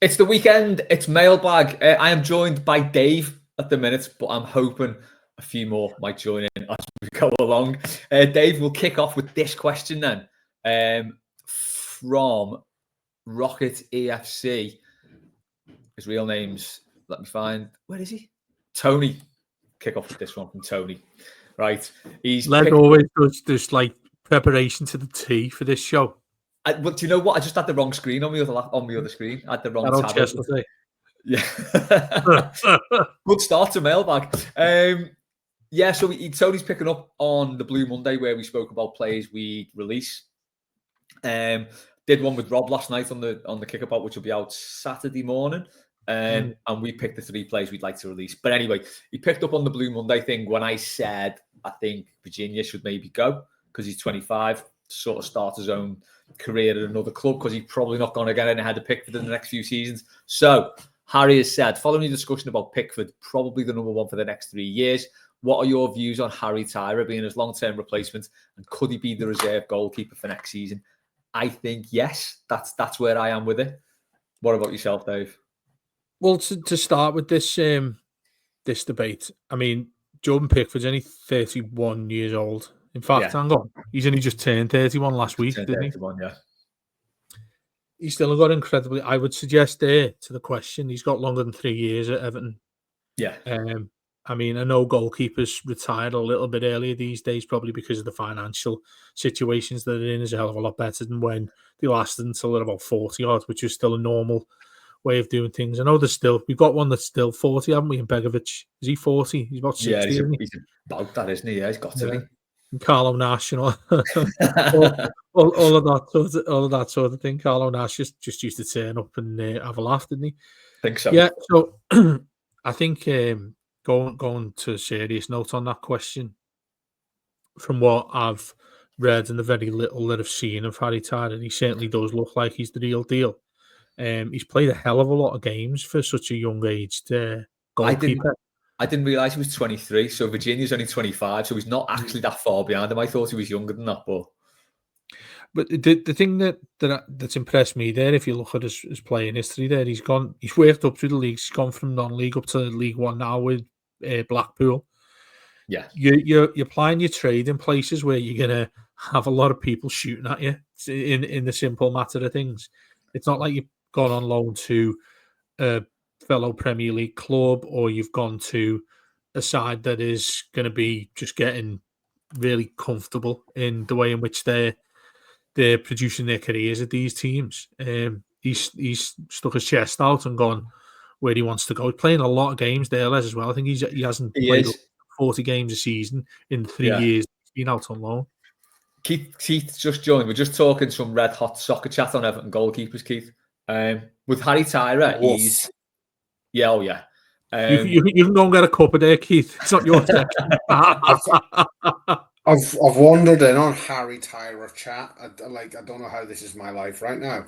It's the weekend. It's Mailbag. I am joined by Dave at the minute, but I'm hoping a few more might join in as we go along. Dave, we'll kick off with this question then. From Rocket EFC. His real name's, let me find, where is he? Tony. Kick off with this one from Tony. Right. Leg always does this like preparation to the T for this show. But do you know what? I just had the wrong screen on my other screen. I had the wrong tab. Yeah. Good start to Mailbag. So Tony's picking up on the Blue Monday where we spoke about players we release. Did one with Rob last night on the kick-up out, which will be out Saturday morning. And we picked the 3 players we'd like to release. But anyway, he picked up on the Blue Monday thing when I said I think Virginia should maybe go because he's 25, sort of start his own career at another club because he's probably not going to get ahead of Pickford in the next few seasons. So Harry has said, following the discussion about Pickford, probably the number 1 for the next 3 years, what are your views on Harry Tyra being his long-term replacement, and could he be the reserve goalkeeper for next season? I think yes. That's where I am with it. What about yourself, Dave? Well, to start with this this debate, I mean, Jordan Pickford's only 31 years old. In fact, hang on, he's only just turned 31 last week, didn't he? 31, yeah. He's still got incredibly. I would suggest there to the question, he's got longer than 3 years at Everton. Yeah. I mean, I know goalkeepers retired a little bit earlier these days, probably because of the financial situations that they're in is a hell of a lot better than when they lasted until they're about 40 odd, which is still a normal way of doing things. I know we've got one that's still 40, haven't we? In Begovic, is he 40? He's about 60. Yeah, he's about that, isn't he? Yeah, he's got to be. And Carlo Nash, all of that sort of thing. Carlo Nash just used to turn up and have a laugh, didn't he? I think so. Yeah. So I think going to a serious note on that question, from what I've read and the very little that I've seen of Harry Tyra, he certainly does look like he's the real deal. He's played a hell of a lot of games for such a young aged goalkeeper. I didn't realise he was 23, so Virginia's only 25, so he's not actually that far behind him. I thought he was younger than that, but the thing that's impressed me there, if you look at his playing history there, he's worked up through the leagues. He's gone from non-league up to League One now with Blackpool. Yeah, you're applying your trade in places where you're gonna have a lot of people shooting at you. In the simple matter of things, it's not like you've gone on loan to a fellow Premier League club, or you've gone to a side that is going to be just getting really comfortable in the way in which they're producing their careers at these teams. He's stuck his chest out and gone where he wants to go. He's playing a lot of games there as well. I think he hasn't played 40 games a season in 3 years. He's been out on loan. Keith just joined. We're just talking some red hot soccer chat on Everton goalkeepers, Keith. With Harry Tyra, he's... Yeah, oh yeah. You can go and get a cuppa there, Keith. It's not your section. I've wandered in on Harry Tyra chat. I don't know how this is my life right now.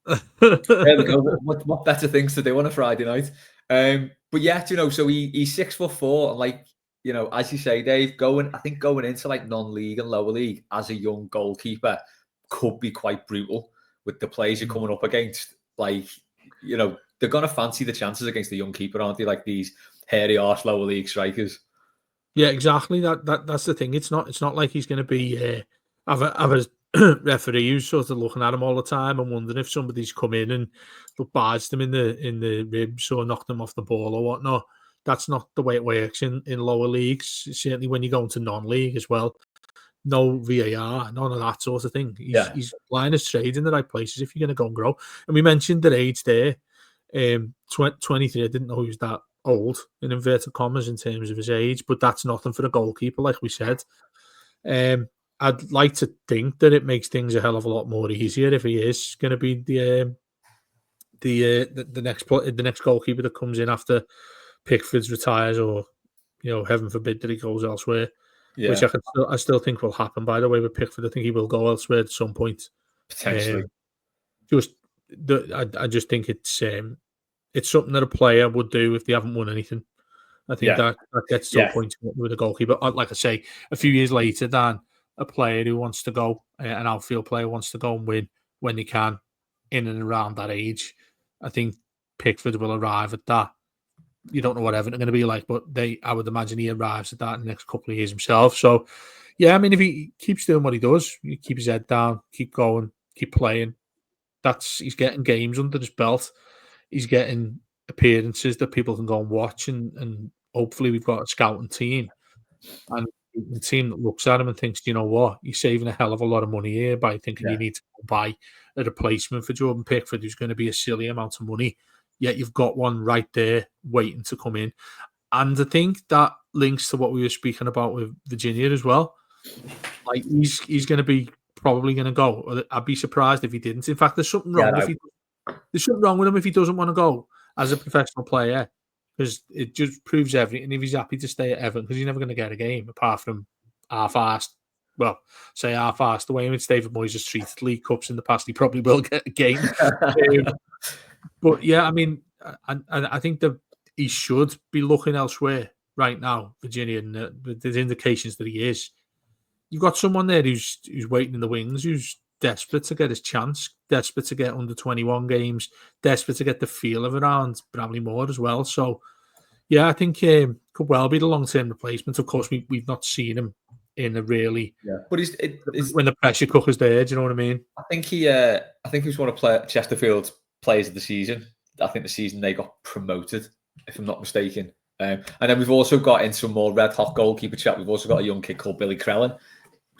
There we go. What better things to do on a Friday night? But yeah, so he's 6'4", and as you say, Dave, going into like non-league and lower league as a young goalkeeper could be quite brutal with the players you're coming up against. They're going to fancy the chances against the young keeper, aren't they? Like these hairy arse lower league strikers. Yeah, exactly. That's the thing. It's not like he's going to be have a referee who's sort of looking at him all the time and wondering if somebody's come in and barged them in the ribs or knocked them off the ball or whatnot. That's not the way it works in lower leagues. Certainly when you go into non-league as well. No VAR, none of that sort of thing. He's applying his trade in the right places if you're going to go and grow. And we mentioned their age there. 23, I didn't know he was that old, in inverted commas, in terms of his age, but that's nothing for a goalkeeper, like we said. I'd like to think that it makes things a hell of a lot more easier if he is going to be the next goalkeeper that comes in after Pickford retires, or heaven forbid that he goes elsewhere. Yeah. Which I still think will happen. By the way, with Pickford, I think he will go elsewhere at some point. Potentially. I just think it's something that a player would do if they haven't won anything. I think that gets to a point with a goalkeeper. Like I say, a few years later than a player who wants to go, an outfield player wants to go and win when they can, in and around that age. I think Pickford will arrive at that. You don't know what Everton are going to be like, but I would imagine he arrives at that in the next couple of years himself. So, yeah, I mean, if he keeps doing what he does, you keep his head down, keep going, keep playing. He's getting games under his belt. He's getting appearances that people can go and watch, and hopefully we've got a scouting team and a team that looks at him and thinks, you know what, you're saving a hell of a lot of money here by thinking you need to buy a replacement for Jordan Pickford, who's going to be a silly amount of money. Yet you've got one right there waiting to come in. And I think that links to what we were speaking about with Virginia as well. Like he's going to be probably going to go. I'd be surprised if he didn't. In fact, there's something wrong there's something wrong with him if he doesn't want to go as a professional player, because it just proves everything. If he's happy to stay at Everton, because he's never going to get a game apart from half-assed. Well, say half-assed. The way in which David Moyes has treated League Cups in the past, he probably will get a game. But yeah, I mean, I think that he should be looking elsewhere right now, Virginia, and there's indications that he is. You've got someone there who's waiting in the wings, who's desperate to get his chance, desperate to get under 21 games, desperate to get the feel of it around Bramley Moore as well. So, yeah, I think could well be the long-term replacement. Of course, we've not seen him in a really but when the pressure cooker's there. Do you know what I mean? I think he's one of Chesterfield's players of the season. I think the season they got promoted, if I'm not mistaken. And then we've also got in some more red hot goalkeeper chat. We've also got a young kid called Billy Crellin.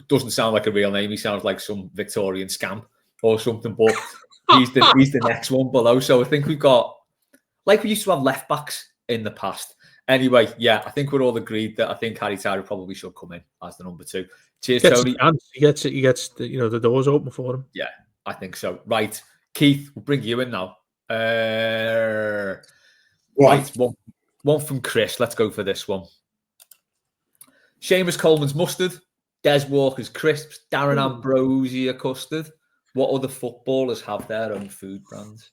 Doesn't sound like a real name. He sounds like some Victorian scamp or something, but he's the next one below. So I think we've got, like we used to have left backs in the past. Anyway, yeah, I think we're all agreed that I think Harry Tyler probably should come in as the number 2. Cheers, Tony. He gets the doors open for him. Yeah, I think so. Right, Keith, we'll bring you in now. Right, one from Chris. Let's go for this one. Seamus Coleman's mustard. Des Walker's crisps, Darren Ambrosia custard. What other footballers have their own food brands?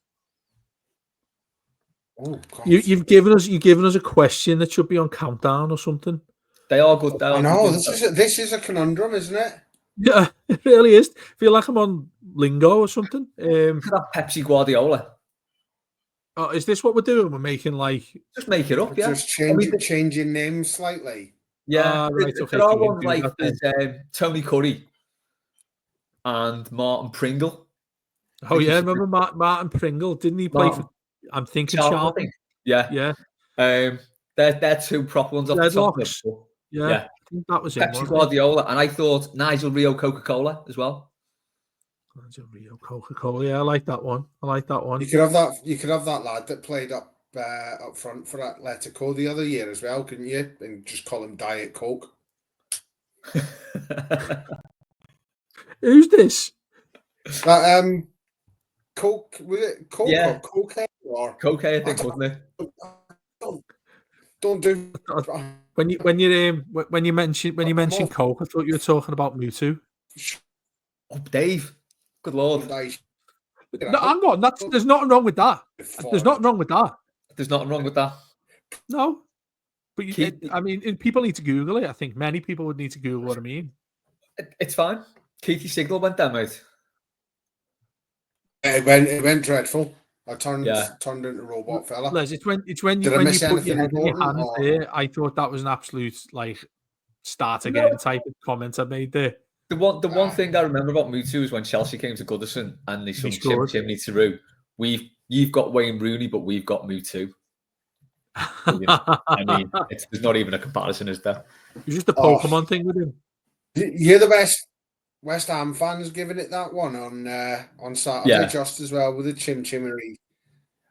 Oh, God. You've given us a question that should be on countdown or something. They are good. I know this is a conundrum, isn't it? Yeah, it really is. I feel like I'm on lingo or something. That Pepsi Guardiola. Oh, is this what we're doing? We're making just make it up, yeah. Just changing names slightly. Yeah, right. Okay, there are ones like there's Tony Curry and Martin Pringle. Oh yeah, remember Martin Pringle? Didn't he play for? I'm thinking Charlton. Yeah. They're two proper ones off the top of it. Yeah, I think that was Pepsi Guardiola, and I thought Nigel Rio Coca-Cola as well. Nigel Rio Coca-Cola. Yeah, I like that one. You could have that lad that played up front for Atletico the other year as well, couldn't you? And just call him Diet Coke. Who's this? Coke, was it Coke or Cocaine or Cocaine, I think, wasn't it? Don't do when you mention Coke, I thought you were talking about Mutu. Oh, Dave, good lord! No, hang on, there's nothing wrong with that. There's nothing wrong with that. There's nothing wrong with that. No, but people need to Google it. I think many people would need to Google what I mean. It's fine. Keith's signal went down, mate. It went dreadful. I turned into a robot fella. Les, it's when you put your head in your hand there. I thought that was an absolute start again type of comment I made there. The one thing I remember about Mutu is when Chelsea came to Goodison and they sung Chimney Through. You've got Wayne Rooney, but we've got Mutu. I mean, there's not even a comparison, is there? It's just a Pokemon thing with him. You're the best West Ham fans giving it that one on Saturday just as well with the Chimchimery.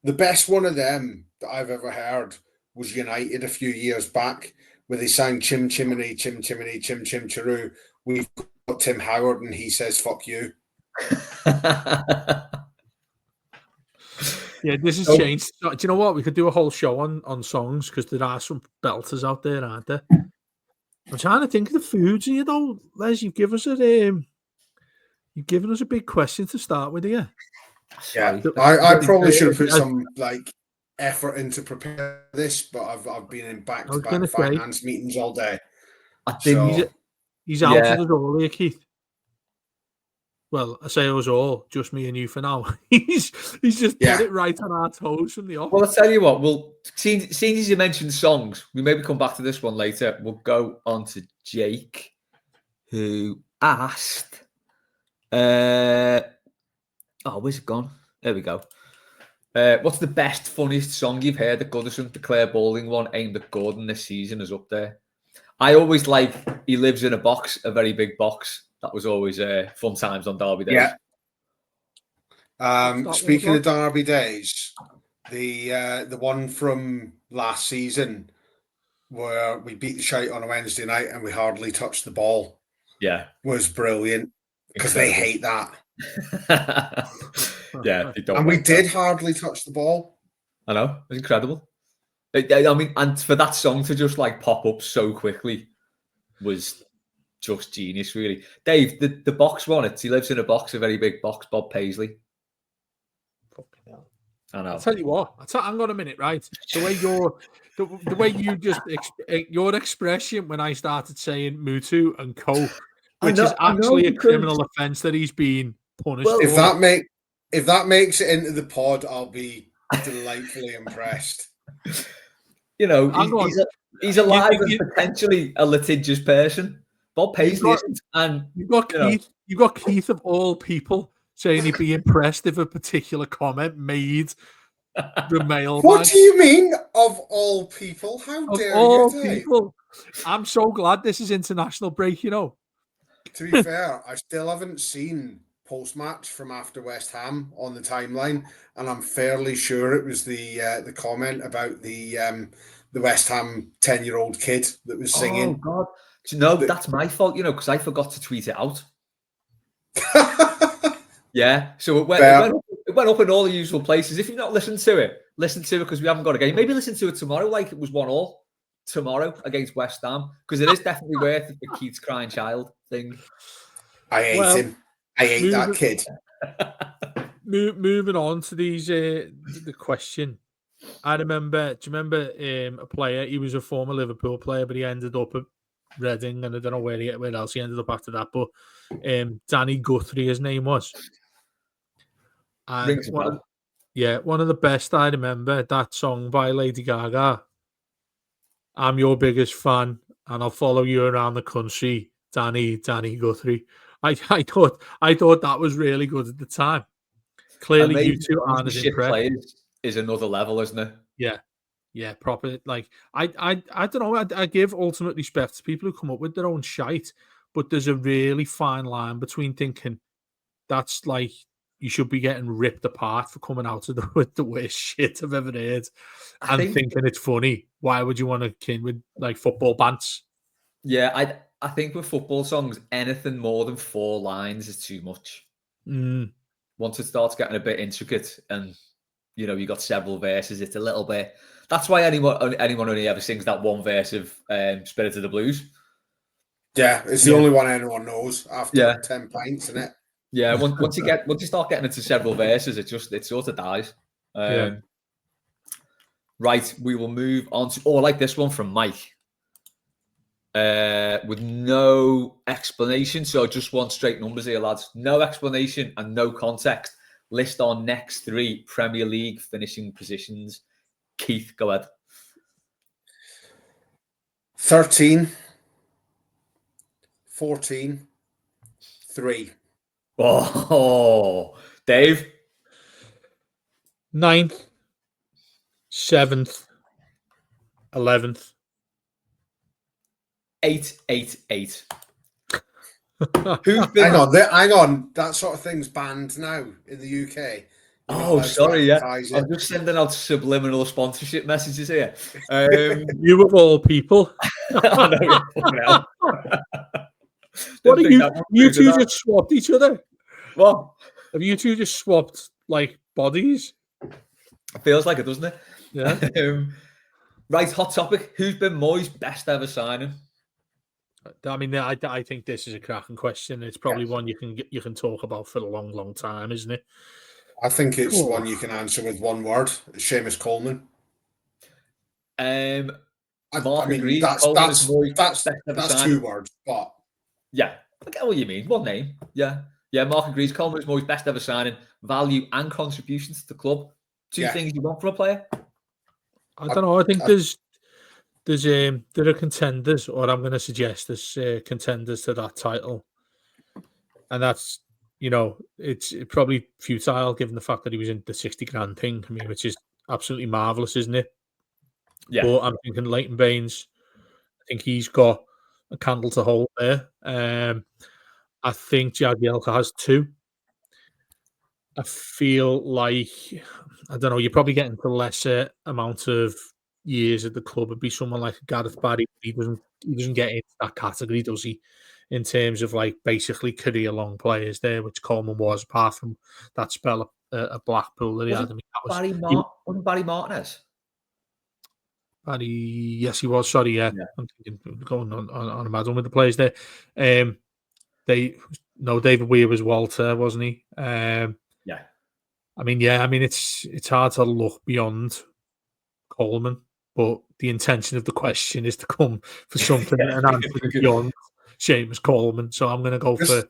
The best one of them that I've ever heard was United a few years back, where they sang Chimchimney, Chim Chiroo. We've got Tim Howard and he says fuck you. Yeah, this has changed. Do you know what? We could do a whole show on songs because there are some belters out there, aren't there? I'm trying to think of the foods, and Les, you've given us a big question to start with here. Yeah, I probably should have put some effort into prepare this, but I've been in back-to-back finance meetings all day. I think he's out of the door here, Keith. Well, I say us all, just me and you for now. he's just put it right on our toes from the off. Well, I'll tell you what, seeing as you mentioned songs, we maybe come back to this one later. We'll go on to Jake, who asked, where's it gone? There we go. What's the best, funniest song you've heard at Goodison? The Claire Bowling one aimed at Gordon this season is up there. I always like He Lives in a Box, a very big box. That was always fun times on Derby days. Yeah. Speaking of Derby days, the one from last season where we beat the shite on a Wednesday night and we hardly touched the ball, was brilliant because they hate that. Yeah, they don't. And we did hardly touch the ball. I know, it was incredible. I mean, and for that song to just like pop up so quickly was just genius, really. Dave, the box one, He Lives in a Box, a very big box. Bob Paisley. Fucking hell. I know. I'll tell you what. Hang on a minute, right? The way you just your expression when I started saying Mutu and Co, which is actually a criminal offence that he's being punished. Well, if that makes it into the pod, I'll be delightfully impressed. You know, he's alive and potentially a litigious person. Bob Paisley isn't. And you've got Keith of all people saying he'd be impressed if a particular comment made the Mailbag. What do you mean, of all people? How dare you, Dave? People. I'm so glad this is international break, you know. To be fair, I still haven't seen post-match from after West Ham on the timeline, and I'm fairly sure it was the comment about the West Ham 10-year-old kid that was singing. Oh, God. No, that's my fault, you know, because I forgot to tweet it out. Yeah, so it went up in all the usual places. If you've not listened to it, listen to it because we haven't got a game. Maybe listen to it tomorrow, like it was 1-1 tomorrow against West Ham, because it is definitely worth it, the Keith's crying child thing. I hate him. I hate that kid. Moving on to these, the question. Do you remember a player? He was a former Liverpool player, but he ended up at Reading, and I don't know where else he ended up after that. But Danny Guthrie, his name was. And one of the best I remember, that song by Lady Gaga. I'm your biggest fan, and I'll follow you around the country, Danny Guthrie. I thought that was really good at the time. Clearly, you two aren't as impressed. Is another level, isn't it? Yeah, proper. Like I don't know. I give ultimate respect to people who come up with their own shite, but there's a really fine line between thinking that's like you should be getting ripped apart for coming out with the worst shit I've ever heard, and thinking it's funny. Why would you want to kin with like football bants? Yeah, I think with football songs, anything more than 4 lines is too much. Once it starts getting a bit intricate and you know you got several verses, it's a little bit. That's why anyone only ever sings that one verse of Spirit of the Blues. Yeah, it's the only one anyone knows after 10 pints, isn't it? Yeah, once you start getting into several verses, it sort of dies. Right, we will move on to like this one from Mike. With no explanation, so just want straight numbers here, lads. No explanation and no context. List our next 3 Premier League finishing positions. Keith, go ahead. 13, 14, 3. Oh, Dave. 9th, 7th, 11th. 8, 8, 8. Hang on. That sort of thing's banned now in the UK. Oh, sorry, yeah. I'm just sending out subliminal sponsorship messages here. You of all people. I know, what are you two just swapped each other? What? Have you two just swapped like bodies? It feels like it, doesn't it? Yeah. Right, hot topic. Who's been Moyes' best ever signing? I mean, I think this is a cracking question. It's probably one you can talk about for a long, long time, isn't it? I think it's one you can answer with one word: Seamus Coleman. I mean, that's 2 words, but yeah, I get what you mean. One name, yeah. Yeah, Mark agrees. Coleman is Moyes' best ever signing, value and contributions to the club. Two things you want for a player. I don't know. I think there are contenders, or I'm going to suggest there's contenders to that title, and that's, it's probably futile given the fact that he was in the 60 grand thing. I mean, which is absolutely marvelous, isn't it? Yeah. But I'm thinking Leighton Baines. I think he's got a candle to hold there. I think Jagielka has 2. I feel like, I don't know, you're probably getting the lesser amount of years at the club. It'd be someone like Gareth Barry. He doesn't get into that category, does he? In terms of like basically career-long players there, which Coleman was, apart from that spell at Blackpool that he had. I mean, that wasn't Barry Martinez? Barry, yes, he was. Sorry, yeah. I'm thinking, going on a mad one with the players there. David Weir was Walter, wasn't he? Yeah. I mean, it's hard to look beyond Coleman, but the intention of the question is to come for something and answer beyond Seamus Coleman. So I'm going to go for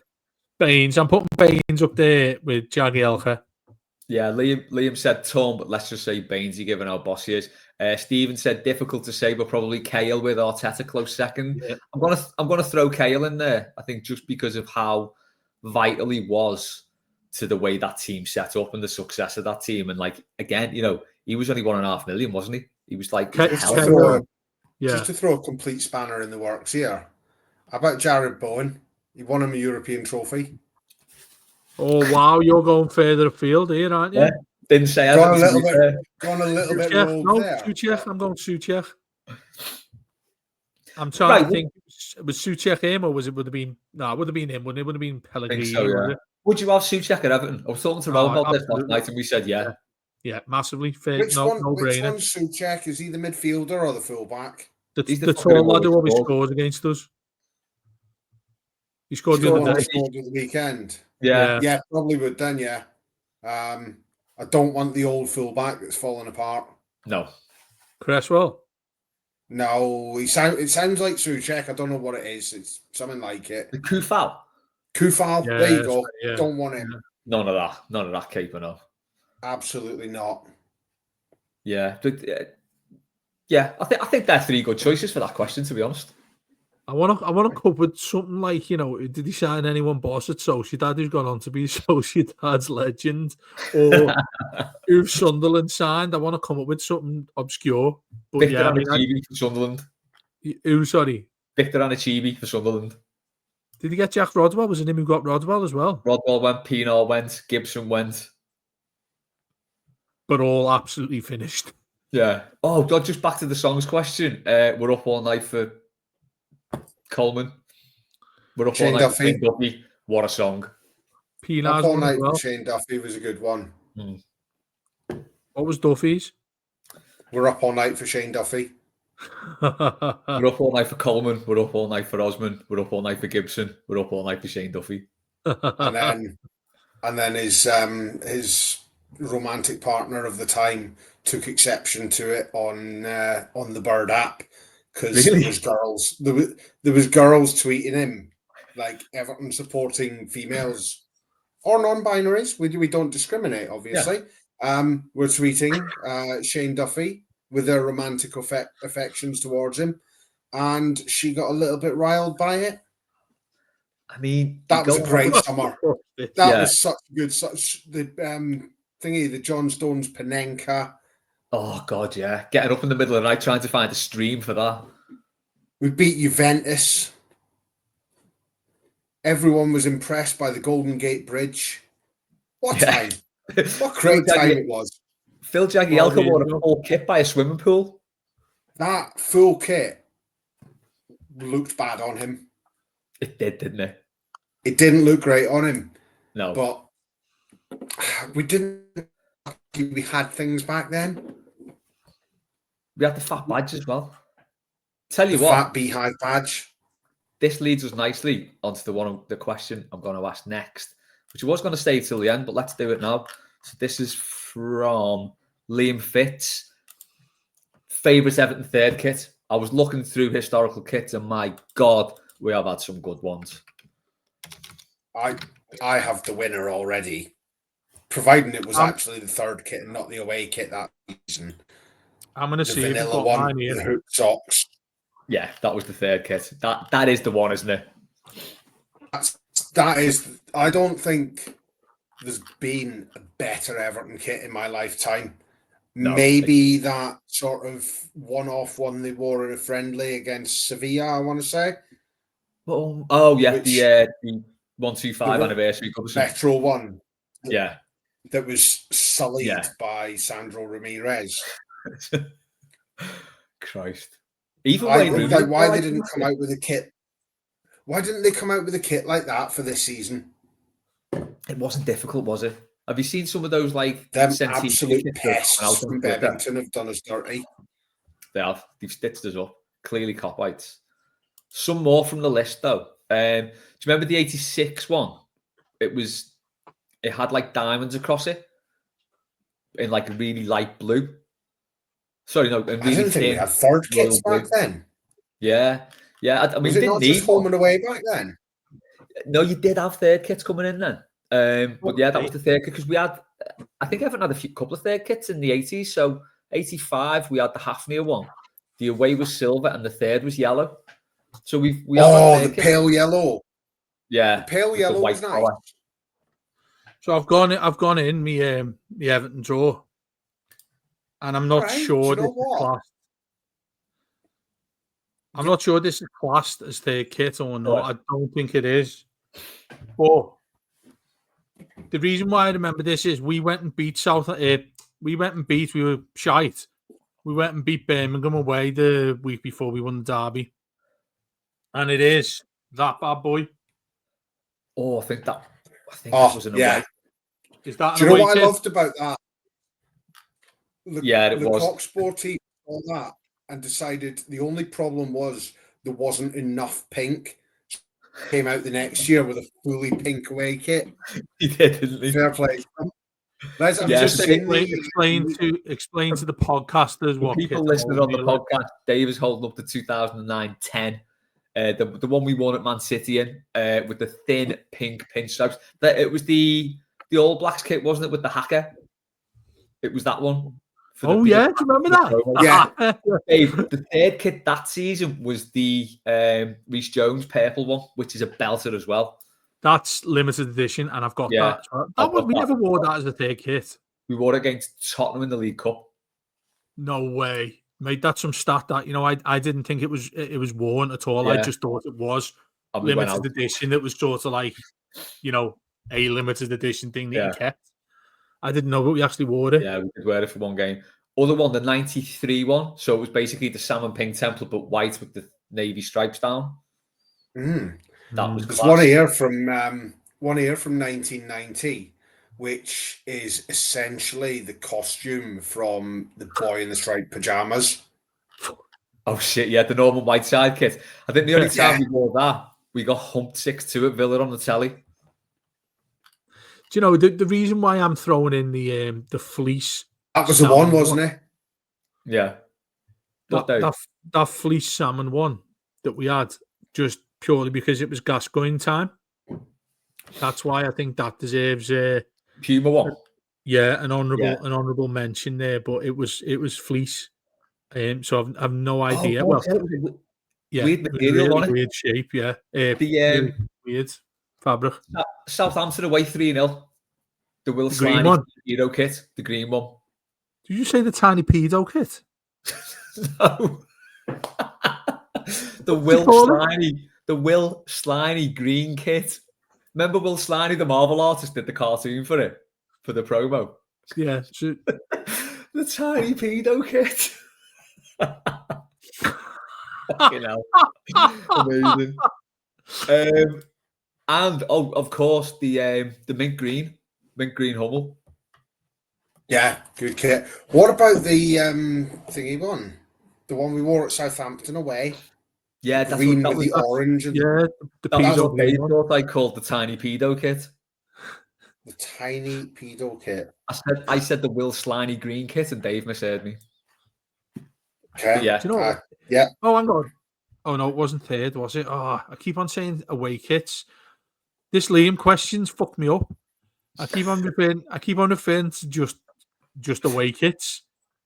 Baines. I'm putting Baines up there with Jagielka. Yeah, Liam said Tom, but let's just say Bainesy, given how bossy is. Stephen said difficult to say, but probably Cahill with Arteta close second. Yeah. I'm gonna throw Cahill in there. I think just because of how vital he was to the way that team set up and the success of that team. And like again, he was only 1.5 million, wasn't he? He was like just to throw a complete spanner in the works here. How about Jared Bowen? He won him a European trophy. Oh wow, you're going further afield here, aren't you? Yeah. Didn't say gone a little bit rolled there. Souček. I'm going Souček. I'm trying to think. Was Souček him, or would have been? No, it would have been him. Wouldn't it? Would have been Pellegrini. So, yeah. Would you have Souček at Everton? I was talking to Rob about this last night, and we said yeah, massively. Which one's Souček? Is he the midfielder or the fullback? The tall lad who always scores against us. He scored the other day. Scored the weekend. Yeah, probably would then. Yeah. I don't want the old fullback that's fallen apart. No. Cresswell? No, it sounds like Souček. I don't know what it is. It's something like it. The Kufal. Yeah, there you go. Yeah. Don't want him. None of that keeper, no. Absolutely not. Yeah, but I think they're 3 good choices for that question, to be honest. I want to come with something like, did he sign anyone boss at Sociedad who's gone on to be Sociedad's legend? Or who Sunderland signed? I want to come up with something obscure. But Victor Anichebe for Sunderland. Who, sorry? Victor Anichebe for Sunderland. Did he get Jack Rodwell? Was it him who got Rodwell as well? Rodwell went, Pienaar went, Gibson went. But all absolutely finished. Yeah. Oh, God, just back to the songs question. We're up all night for Coleman. We're up Shane all night Duffy. for Shane Duffy. What a song. Pienaar's up all night for Shane Duffy was a good one. What was Duffy's? We're up all night for Shane Duffy. We're up all night for Coleman. We're up all night for Osman. We're up all night for Gibson. We're up all night for Shane Duffy. and then his romantic partner of the time took exception to it on the Bird app because there was girls tweeting him like Everton supporting females or non-binaries. We don't discriminate, obviously. Yeah. We're tweeting Shane Duffy with their romantic affections towards him, and she got a little bit riled by it. I mean, that was a great summer. That was such good. The John Stones Panenka. Oh God, yeah! Getting up in the middle of the night trying to find a stream for that. We beat Juventus. Everyone was impressed by the Golden Gate Bridge. What time? What great time it was. Phil Jagielka wore a full kit by a swimming pool. That full kit looked bad on him. It did, didn't it? It didn't look great on him. No. But we had things back then. We had the fat badge as well. Tell you the what. Fat beehive badge. This leads us nicely onto the question I'm going to ask next, which I was going to stay till the end, but let's do it now. So this is from Liam Fitz. Favourite Everton third kit. I was looking through historical kits and my God, we have had some good ones. I I have the winner already, providing it was actually the third kit and not the away kit that season. I'm going to The see if you've vanilla got one mine with here. the hoop socks. Yeah, that was the third kit. That is the one, isn't it? That is. I don't think there's been a better Everton kit in my lifetime. No. Maybe that sort of one-off one they wore in a friendly against Sevilla, I want to say. Oh yeah, the 125 anniversary cover. Retro one. Yeah. That was sullied by Sandro Ramirez. Christ. Even why they didn't come out with a kit. Why didn't they come out with a kit like that for this season? It wasn't difficult, was it? Have you seen some of those them absolute pests from Bevington have done us dirty? They have. They've stitched us up. Clearly cop-whites. Some more from the list though. Do you remember the 86 one? It had like diamonds across it in like a really light blue. Sorry, no, really I didn't think we had third kits back then. Yeah. I mean, was it not just home and away back then? No, you did have third kits coming in then. But yeah, that was the third kit because we had, I think Everton had couple of third kits in the 80s. So 85, we had the Hafnia one. The away was silver and the third was yellow. So we have the pale yellow. Yeah, the pale yellow was nice. Color. So I've gone in the Everton draw, and I'm not sure this is classed. I'm not sure this is classed as third kit or not. I don't think it is. But the reason why I remember this is we went and beat we were shite. We went and beat Birmingham away the week before we won the derby. And it is that bad boy. Oh, I think that was an away. Is that Do you know what I loved about that? It was. Cox Sporty all that and decided the only problem was there wasn't enough pink. Came out the next year with a fully pink away kit. He did, didn't he? Fair play. Just explain to the podcasters what people listening on the podcast. Dave is holding up the 2009-10, the one we won at Man City in with the thin pink pinstripes. It was the All Blacks kit, wasn't it, with the hacker? It was that one. Do you remember that? Yeah. Dave, the third kit that season was the Reece Jones purple one, which is a belter as well. That's limited edition, and I've got that. We never wore that as a third kit. We wore it against Tottenham in the League Cup. No way, mate. That's some stat that I didn't think it was worn at all. Yeah. I just thought it was limited edition. It was sort of like a limited edition thing that you kept. I didn't know, but we actually wore it. Yeah, we did wear it for one game. Other one, the 93 one. So it was basically the salmon pink template, but white with the navy stripes down. That was class. One here from 1990, which is essentially the costume from the boy in the striped pajamas. Oh shit! Yeah, the normal white side kit. I think the only time we wore that, we got humped 6-2 at Villa on the telly. Do you know the reason why I'm throwing in the fleece? That was the one, wasn't it? Yeah. That fleece salmon one that we had, just purely because it was Gascoigne time. That's why I think that deserves Puma one. Yeah, an honourable mention there. But it was fleece. So I've no idea. Weird material on it. Weird shape. Yeah. Weird fabric. Southampton away 3-0. The Will Slimy pedo kit, the green one. Did you say the tiny pedo kit? No. The Will Slimy green kit. Remember Will Slimy, the Marvel artist, did the cartoon for it, for the promo? Yeah. The tiny pedo kit. Fucking hell. Amazing. And of course the mint green Hummel. Yeah, good kit. What about the thingy one? The one we wore at Southampton away. Yeah, that's green with the orange. And that's what they thought I called the tiny pedo kit. The tiny pedo kit. I said the Will Slimy green kit, and Dave misheard me. Okay. But yeah. Do you know what? Yeah. Oh, hang on. Oh no, it wasn't third, was it? Oh, I keep on saying away kits. This Liam questions fuck me up. I keep on referring to just away kits.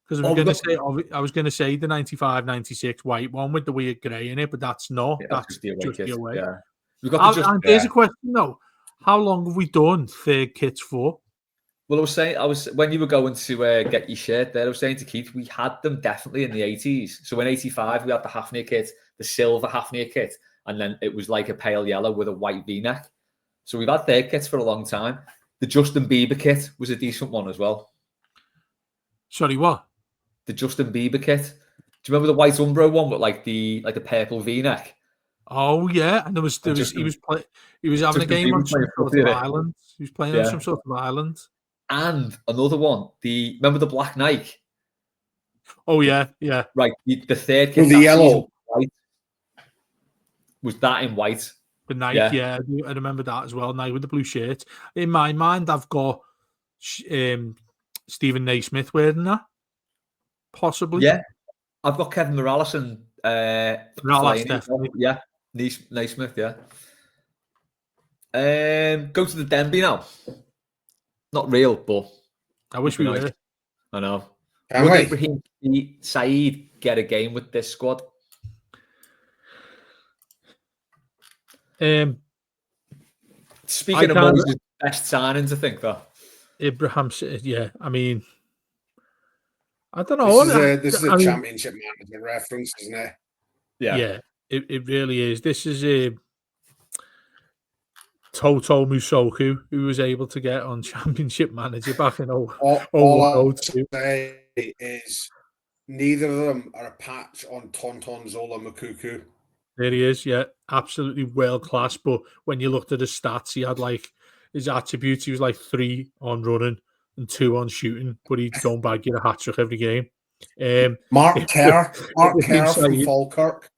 Because I was going to say the 95, 96 white one with the weird grey in it, but that's not. Yeah, that's just the away. Yeah. We've got there's a question though. How long have we done third kits for? Well, I was when you were going to get your shirt there, I was saying to Keith, we had them definitely in the 80s. So in 85, we had the Hafnia kit, the silver Hafnia kit, and then it was like a pale yellow with a white V-neck. So we've had third kits for a long time. The Justin Bieber kit was a decent one as well. Sorry, what? The Justin Bieber kit. Do you remember the white Umbro one with like the purple V-neck? Oh yeah, and he was having a game on some sort of island. He was playing on some sort of island. And another one, remember the black Nike? Oh yeah. Right, the third kit, the yellow, white. Was that in white? The Nike, yeah, I remember that as well. Nike with the blue shirt. In my mind, I've got Stephen Naismith wearing that, possibly. Yeah, I've got Kevin Morales and Morales, definitely. Yeah, Naismith, yeah. Go to the Denbigh now. Not real, but I wish we were. I know. Would Ibrahim Saeed get a game with this squad? Speaking of Moses' best signings, I think that Ibrahim, yeah. I mean, I don't know. This is a championship manager reference, isn't it? Yeah, it really is. This is a Toto Musoku, who was able to get on championship manager back in 0102. Is neither of them are a patch on Tonton Zola Makuku. There he is, yeah, absolutely world class. But when you looked at his stats, he had like his attributes. He was like 3 on running and 2 on shooting, but he'd go and bag you a hat trick every game. Mark Kerr from Falkirk.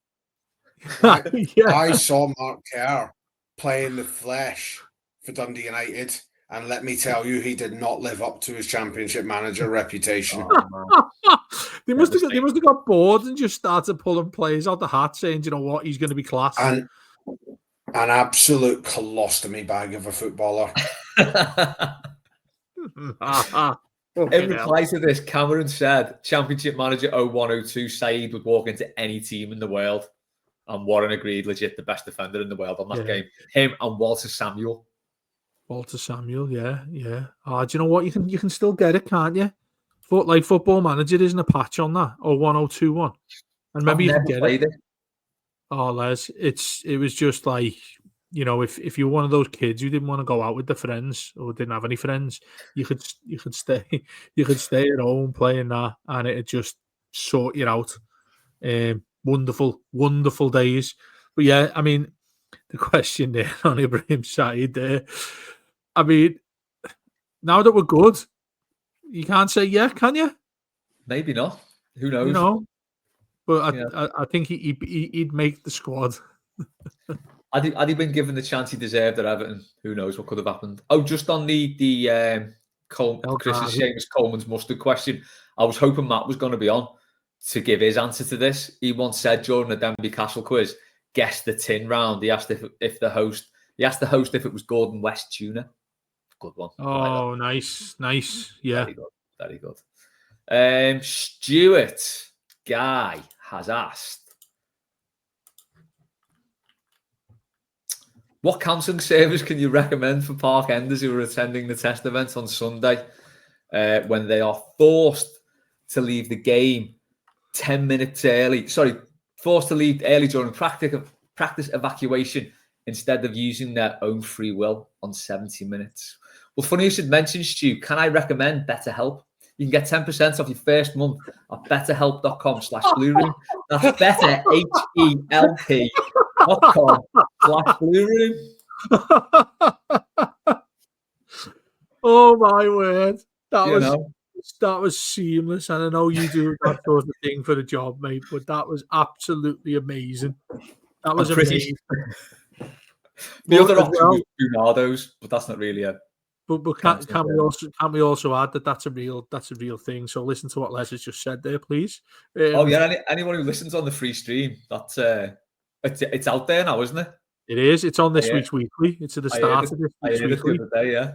I saw Mark Kerr play in the flesh for Dundee United, and let me tell you, he did not live up to his championship manager reputation. They must have got bored and just started pulling players out the hat, saying, "You know what, he's going to be class." And an absolute colostomy bag of a footballer. In reply to this, Cameron said, "Championship manager 0102 Saeed would walk into any team in the world." And Warren agreed, legit the best defender in the world on that game. Him and Walter Samuel. Yeah. Oh, do you know what? You can still get it, can't you? Like Football Manager isn't a patch on that, or 1021. And maybe you can get it. Oh, Les, it was just like, you know, if you were one of those kids who didn't want to go out with the friends or didn't have any friends, you could stay at home playing that, and it'd just sort you out. Wonderful days. But yeah, I mean, the question there on Ibrahim Saeed there, I mean, now that we're good, you can't say yeah, can you? Maybe not. Who knows? You know, but I think he'd make the squad. Had he been given the chance he deserved at Everton, who knows what could have happened? Oh, just on the Chris's Seamus Coleman's mustard question, I was hoping Matt was going to be on to give his answer to this. He once said during the Denbigh Castle quiz, guess the tin round. He asked if the host if it was Gordon West tuna. Good one. Oh, like nice. Yeah. Very good. Stuart Guy has asked, what counselling service can you recommend for Park Enders who are attending the test event on Sunday when they are forced to leave the game 10 minutes early? Forced to leave early during practice evacuation instead of using their own free will on 70 minutes. Well, funny you should mention, Stu. Can I recommend BetterHelp? You can get 10% off your first month at betterhelp.com/blueroom. That's betterhelp.com/blueroom. Oh my word. That was seamless. And I know you do that sort of thing for the job, mate, but that was absolutely amazing. That was amazing. The other option was Bernardo's, but that's not really a. But can we also add that that's a real thing? So listen to what Les has just said there, please. Anyone who listens on the free stream, that's it's out there now, isn't it? It is. It's on this week's weekly. It's at the start of this week's weekly. The other day, yeah.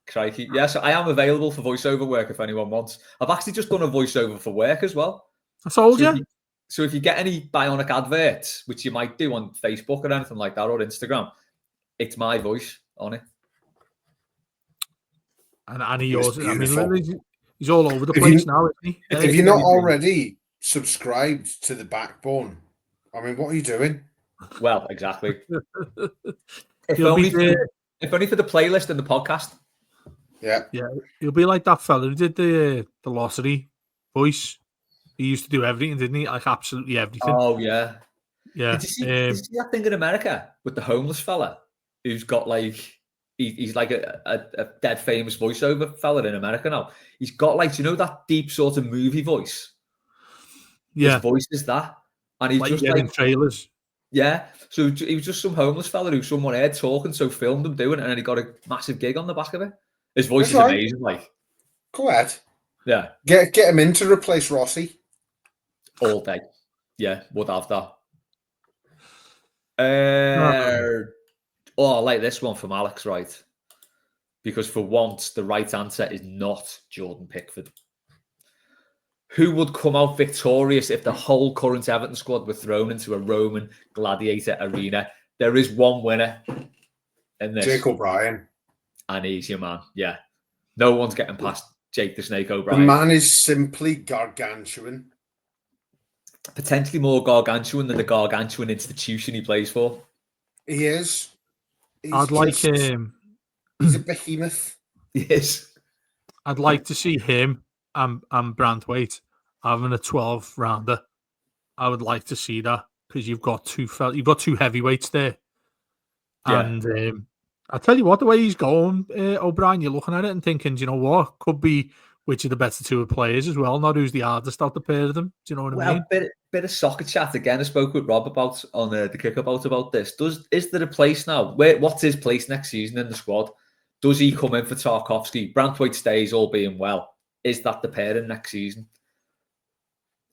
Crikey. Yeah, so I am available for voiceover work if anyone wants. I've actually just done a voiceover for work as well. I told you. So if you get any bionic adverts, which you might do on Facebook or anything like that, or Instagram, it's my voice on it. And yours. I mean, he's all over the place now, isn't he? If you're not already subscribed to the Backbone, I mean, what are you doing? Well, exactly. if only for the playlist and the podcast. Yeah. You'll be like that fella who did the Velocity voice. He used to do everything, didn't he? Like absolutely everything. Oh, yeah. Yeah. Did you see that thing in America with the homeless fella who's got like, he's like a dead famous voiceover fella in America now. He's got like, you know, that deep sort of movie voice? Yeah. His voice is that. And he's just in trailers. Yeah. So he was just some homeless fella who someone heard talking, so filmed him doing it, and then he got a massive gig on the back of it. His voice is amazing. Like, go ahead. Yeah. Get him in to replace Rossi. All day. Yeah, would have that. I like this one from Alex, right? Because for once, the right answer is not Jordan Pickford. Who would come out victorious if the whole current Everton squad were thrown into a Roman gladiator arena? There is one winner in this. Jake O'Brien. And he's your man. Yeah. No one's getting past Jake the Snake O'Brien. The man is simply gargantuan. Potentially more gargantuan than the gargantuan institution he plays for. He is. He's a behemoth. Yes. I'd like to see him and Branthwaite having a 12 rounder. I would like to see that because you've got two heavyweights there. Yeah. And I tell you what, the way he's going, O'Brien, you're looking at it and thinking, do you know what? Could be which of the better two players as well, not who's the hardest out the pair of them. Do you know what I mean? Bit of soccer chat again. I spoke with Rob about on the kick-up about this. Is there a place now? What's his place next season in the squad? Does he come in for Tarkowski? Branthwaite stays, all being well. Is that the pairing next season?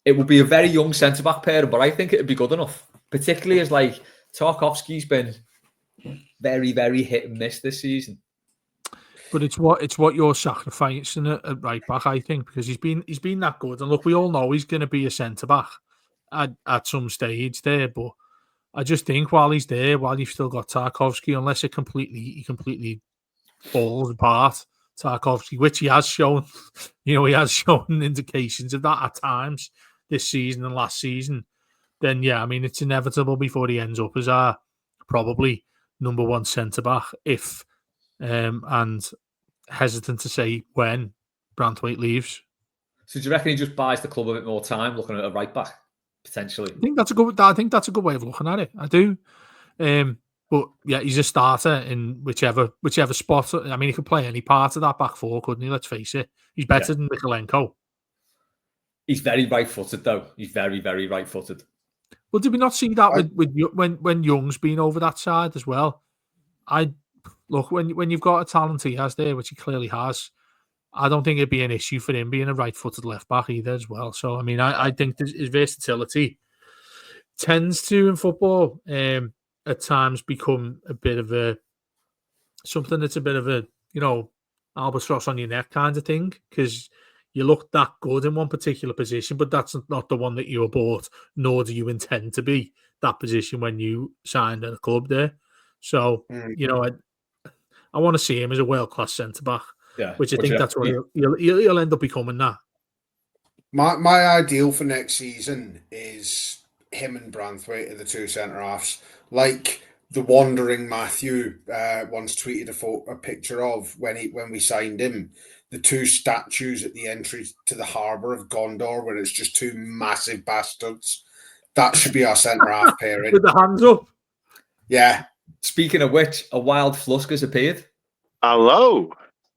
It would be a very young centre-back pairing, but I think it would be good enough. Particularly as like Tarkowski's been very, very hit and miss this season. But it's what you're sacrificing at right back, I think, because he's been that good. And look, we all know he's going to be a centre back at some stage there. But I just think while he's there, while you've still got Tarkowski, unless he completely falls apart, Tarkowski, which he has shown, he has shown indications of that at times this season and last season. Then yeah, I mean it's inevitable before he ends up as our probably number one centre back if. And hesitant to say when Branthwaite leaves. So do you reckon he just buys the club a bit more time looking at a right back potentially? I think that's a good way of looking at it. I do. But yeah, he's a starter in whichever spot. I mean, he could play any part of that back four, couldn't he? Let's face it. He's better than Mikalenko. He's very right-footed, though. He's very, very right-footed. Well, did we not see that when Young's been over that side as well? Look, when you've got a talent he has there, which he clearly has, I don't think it'd be an issue for him being a right-footed left-back either as well. So, I mean, I think his versatility tends to, in football, at times become a bit of something that's a bit of a, albatross on your neck kind of thing, because you look that good in one particular position, but that's not the one that you were bought, nor do you intend to be that position when you signed at a club there. So, I want to see him as a world-class centre-back, which I think that's what he'll end up becoming that. My ideal for next season is him and Branthwaite are the two centre-halves. Like the wandering Matthew once tweeted a picture of when we signed him, the two statues at the entry to the harbour of Gondor where it's just two massive bastards. That should be our centre-half pairing. With the hands up. Yeah. Speaking of which, a wild Flusk has appeared. Hello.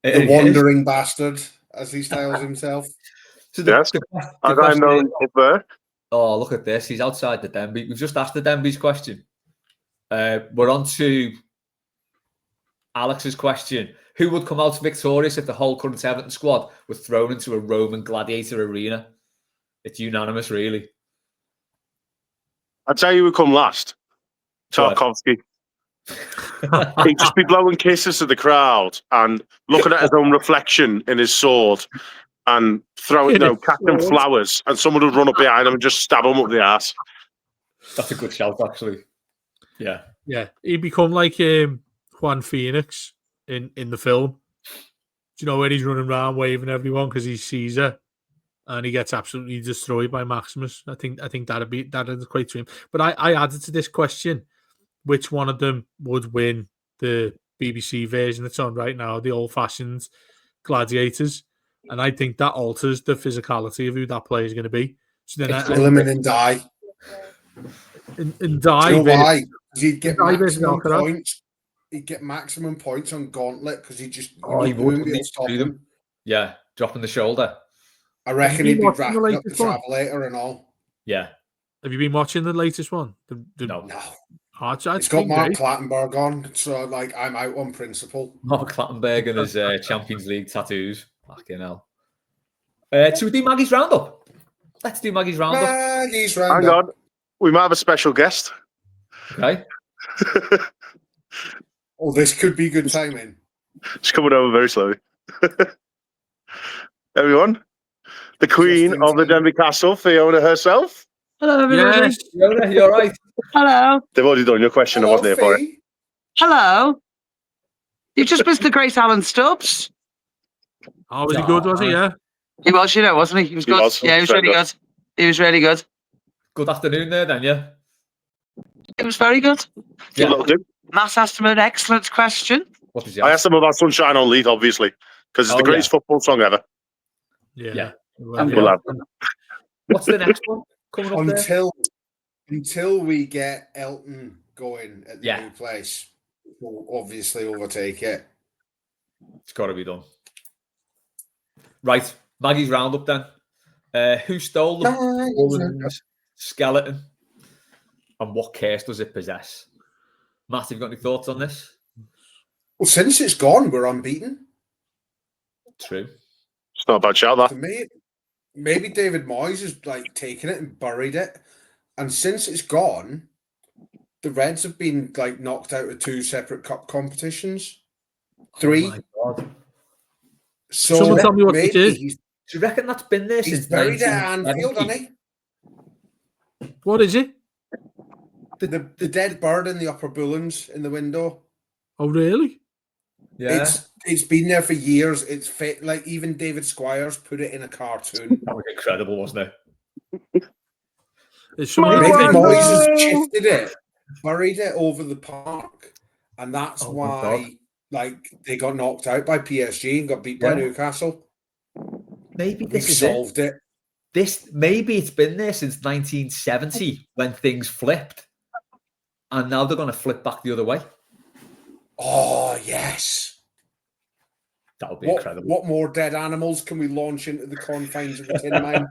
The wandering bastard, as he styles himself. So as I'm known over. Oh, look at this. He's outside the Denbigh. We've just asked the Denbigh's question. We're on to Alex's question. Who would come out victorious if the whole current Everton squad were thrown into a Roman gladiator arena? It's unanimous, really. I'd say you would come last. Tarkovsky. He'd just be blowing kisses to the crowd and looking at his own reflection in his sword and throwing, casting flowers, and someone would run up behind him and just stab him up the ass. That's a good shout, actually. Yeah. Yeah. He'd become like Juan Phoenix in the film. Do you know where he's running around waving everyone because he's Caesar and he gets absolutely destroyed by Maximus? I think that'd quite to him. But I added to this question, which one of them would win the BBC version that's on right now, the old-fashioned Gladiators? And I think that alters the physicality of who that player is going to be. So then and die. And die. Do you know why? He'd get maximum points. He'd get maximum points on Gauntlet because he wouldn't be able to stop him. Yeah, dropping the shoulder. I reckon he'd be wrapping up the travelator and all. Yeah. Have you been watching the latest one? No. It's got Mark Clattenburg on, so I'm out on principle. Mark Clattenburg and his Champions League tattoos. Fucking hell. Should we do Maggie's Roundup? Let's do Maggie's Roundup. Hang on. We might have a special guest. Okay. Oh, this could be good timing. She's coming over very slowly. Everyone, the Queen of the Denbigh Castle, Fiona herself. Hello, everybody. Yes, Fiona, you're right. Hello. They've already done your question. I wasn't here for it. Hello. You just missed the great Alan Stubbs. Oh, was he good? Was he? Yeah. He was, wasn't he? He was good. Yeah, he was really good. He was really good. Good afternoon there, then, yeah. It was very good. Yeah. Matt asked him an excellent question. What did you I asked him about Sunshine on Leith, obviously, because it's the greatest football song ever. Yeah. What's the next one coming up until we get Elton going at the new place, we'll obviously overtake it. It's got to be done. Right, Maggie's Roundup then. Who stole the Bullens skeleton and what curse does it possess? Matt, have you got any thoughts on this? Well, since it's gone, we're unbeaten. True. It's not a bad shout, that. To me, maybe David Moyes has taken it and buried it. And since it's gone, the Reds have been knocked out of 2 separate cup competitions. 3. Oh my God. So someone tell me what it is. Do you reckon that's been there since buried at Anfield, hasn't he? What is it? The dead bird in the upper Bullens in the window. Oh, really? Yeah. It's been there for years. It's fit. Even David Squires put it in a cartoon. That was incredible, wasn't it? Maybe Moyes has shifted it, buried it over the park, and that's why they got knocked out by PSG and got beat by Newcastle. Maybe this is solved it. Maybe it's been there since 1970 when things flipped, and now they're going to flip back the other way. Oh yes, that would be incredible. What more dead animals can we launch into the confines of the tin mine?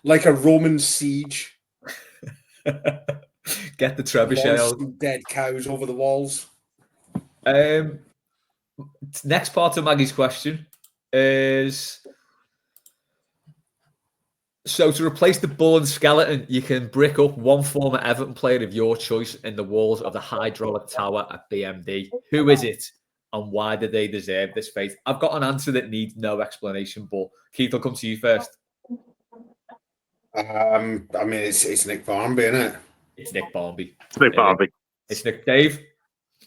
Like a Roman siege. Get the trebuchet. Dead cows over the walls. Next part of Maggie's question is: so to replace the Bullens skeleton, you can brick up one former Everton player of your choice in the walls of the hydraulic tower at BMD. Who is it, and why do they deserve this fate? I've got an answer that needs no explanation, but Keith, I'll come to you first. It's Nick Barmby, isn't it? It's Nick Barmby. It's Nick Barmby. It's Nick. Dave?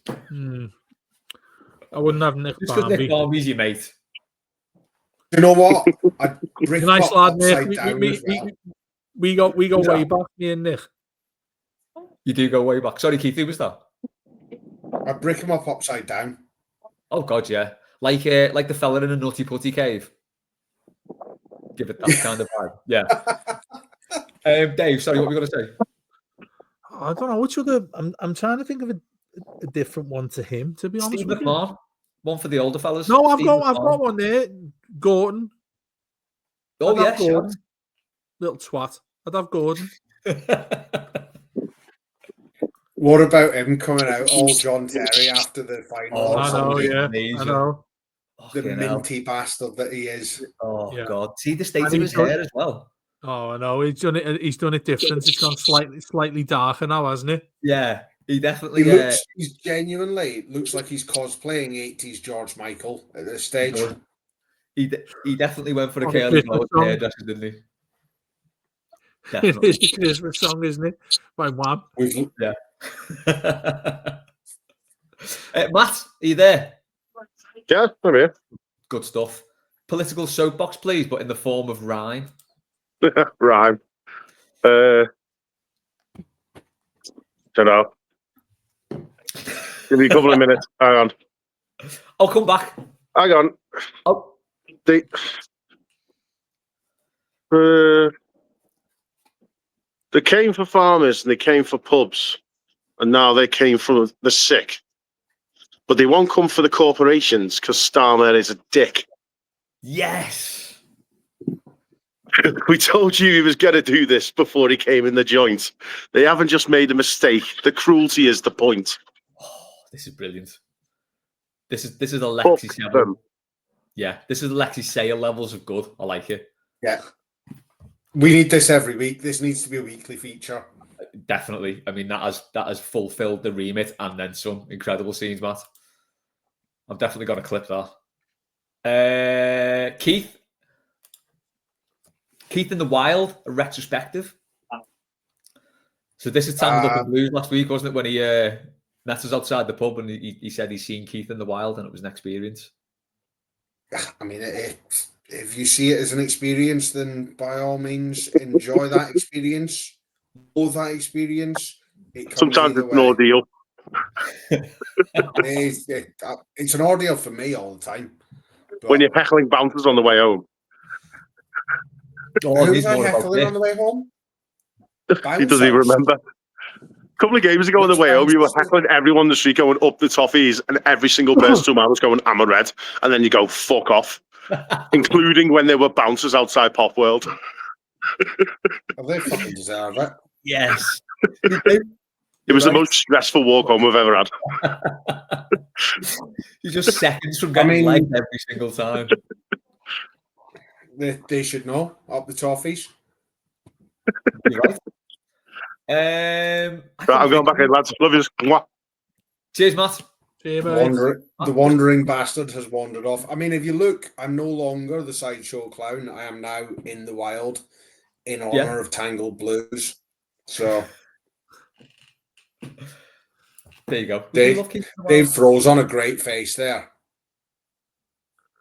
I wouldn't have Nick Just because Nick Barmby's your mate. You know what? I'd brick him nice lad, Nick. We go way back, me and Nick. You do go way back. Sorry, Keith, who was that? I'd brick him up upside down. Oh, God, yeah. Like the fella in a nutty putty cave. Give it that kind of vibe. Yeah. Dave, sorry, what were we going to say? I don't know which other. I'm trying to think of a different one to him. To be honest with you, one for the older fellas. No, I've got one there. Gordon. Oh yeah, Gordon. Little twat. I'd have Gordon. What about him coming out all John Terry after the final? Oh, I know, yeah. Amazing. I know. The minty bastard that he is. Oh God! See the state of his hair as well. Oh, I know. He's done it. He's done it different. It's gone slightly darker now, hasn't it? Yeah, he definitely. He's genuinely looks like he's cosplaying 80s George Michael at this stage. He definitely went for the Oh, curly Christmas gold hairdresser, didn't he? It is the Christmas song, isn't it? By Wham. Yeah. Matt, are you there? Yeah, I'm here. Good stuff. Political soapbox, please, but in the form of rhyme. Rhyme. Don't know. Give me a couple of minutes. Hang on. I'll come back. Hang on. Oh. They came for farmers and they came for pubs, and now they came for the sick. But they won't come for the corporations because Starmer is a dick. Yes. We told you he was going to do this before he came in the joint. They haven't just made a mistake. The cruelty is the point. Oh, this is brilliant. This is Alexi Sale. Yeah, this is Alexi Sale levels of good. I like it. Yeah. We need this every week. This needs to be a weekly feature. Definitely. I mean, that has fulfilled the remit and then some. Incredible scenes, Matt. I've definitely got to clip that. Keith in the Wild, a retrospective. So this is Tangled Up in Blues last week, wasn't it? When he met us outside the pub and he said he's seen Keith in the Wild and it was an experience. I mean, if you see it as an experience, then by all means enjoy that experience. Know that experience. Sometimes it's an ordeal. It's an ordeal for me all the time. But when you're heckling bouncers on the way home. Who was I heckling on the way home? He doesn't even remember. A couple of games ago on the way home, you were heckling everyone on the street going up the toffees, and every single person somehow was going, I'm a red. And then you go, fuck off. Including when there were bouncers outside Pop World. Oh, they fucking deserve it. Yes. It was the most stressful walk home we've ever had. You're just seconds from getting legged every single time. They should know. Up the toffees. You're right. I'm going back in, lads. Love you. Cheers, Matt. The wandering bastard has wandered off. I mean, if you look, I'm no longer the sideshow clown. I am now in the wild in honor of Tangled Blues. So there you go. Dave froze on a great face there.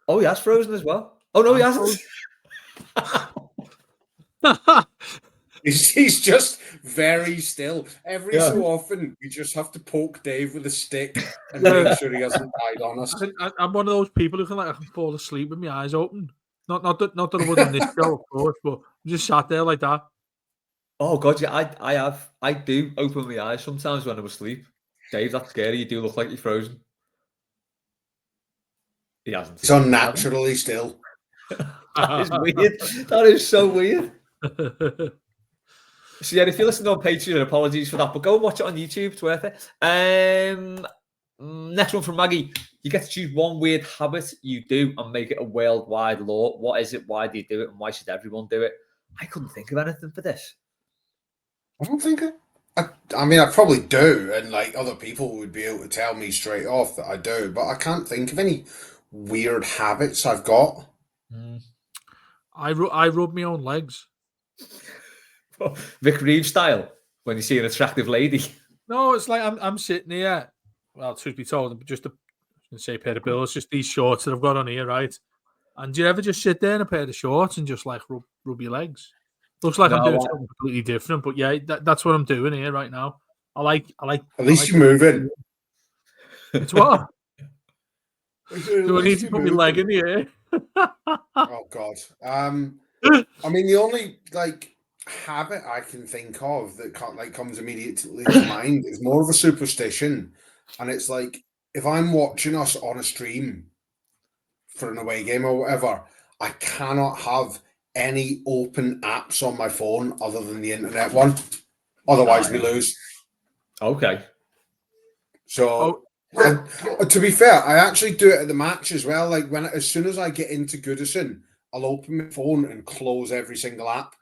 Oh, he has frozen as well. Oh no, he hasn't. He's just very still. Every so often, we just have to poke Dave with a stick and make sure he hasn't died on us. I'm one of those people who I can fall asleep with my eyes open. Not that I would on this show, of course, but I'm just sat there like that. Oh God, yeah, I do open my eyes sometimes when I'm asleep. Dave, that's scary. You do look like you're frozen. He hasn't. He's unnaturally still. That is weird. That is so weird. So yeah, if you're listening on Patreon, apologies for that, but go and watch it on YouTube. It's worth it. Next one from Maggie. You get to choose one weird habit you do and make it a worldwide law. What is it? Why do you do it? And why should everyone do it? I couldn't think of anything for this. I don't think I mean, I probably do, and like other people would be able to tell me straight off that I do, but I can't think of any weird habits I've got. I rub my own legs. Vic Reeves style when you see an attractive lady. No, it's like I'm sitting here. Well, truth be told, just a pair of bills, just these shorts that I've got on here, right? And do you ever just sit there in a pair of shorts and just like rub your legs? Looks like I'm doing something completely different, but yeah, that's what I'm doing here right now. I like. At least you're moving. It's what? Do I need to put my leg in the air? Oh God. I mean, the only like habit I can think of that comes immediately to mind is more of a superstition, and it's like if I'm watching us on a stream for an away game or whatever, I cannot have any open apps on my phone other than the internet one. Otherwise, we lose. Okay. So, to be fair, I actually do it at the match as well. Like as soon as I get into Goodison, I'll open my phone and close every single app.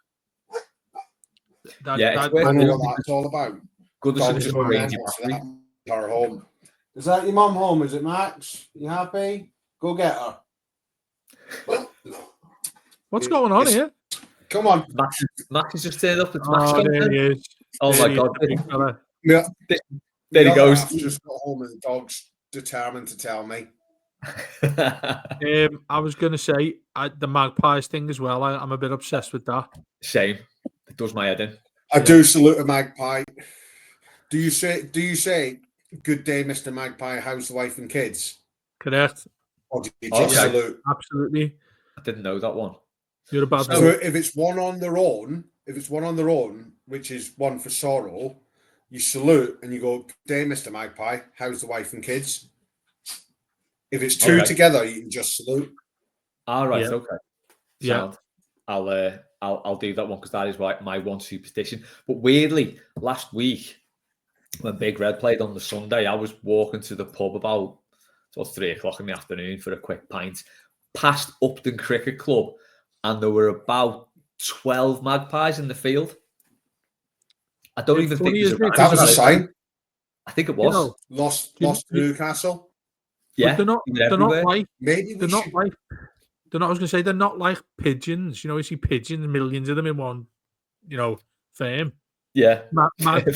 it's I worth don't know doing what that's all about. Goodison Dogs just are arrange your mental, so battery. that's her home. Is that your mum home? Is it, Max? You happy? Go get her. What's going on here? Come on. Max has just turned up. It's Max. Oh, there he is. Oh There my he is, God. the big fella. Yeah. There he goes. I've just got home and the dog's determined to tell me. I was going to say the Magpies thing as well. I'm a bit obsessed with that. Shame. It does my head in. I do salute a magpie. Do you say good day, Mr. Magpie, how's the wife and kids? Correct. Or do you just salute? Absolutely. I didn't know that one. You're a bad So if it's one on their own, which is one for sorrow, you salute and you go, good day, Mr. Magpie, how's the wife and kids? If it's two together, you can just salute. All right, okay. Yeah. I'll do that one because that is my one superstition. But weirdly, last week when Big Red played on the Sunday, I was walking to the pub about 3 o'clock in the afternoon for a quick pint, past Upton Cricket Club, and there were about 12 magpies in the field. I don't even think that was a sign. I think it was. You know, lost to Newcastle. Yeah, they're not like maybe they're not like they're not. I was going to say they're not like pigeons. You know, you see pigeons, millions of them in one, farm. Yeah, like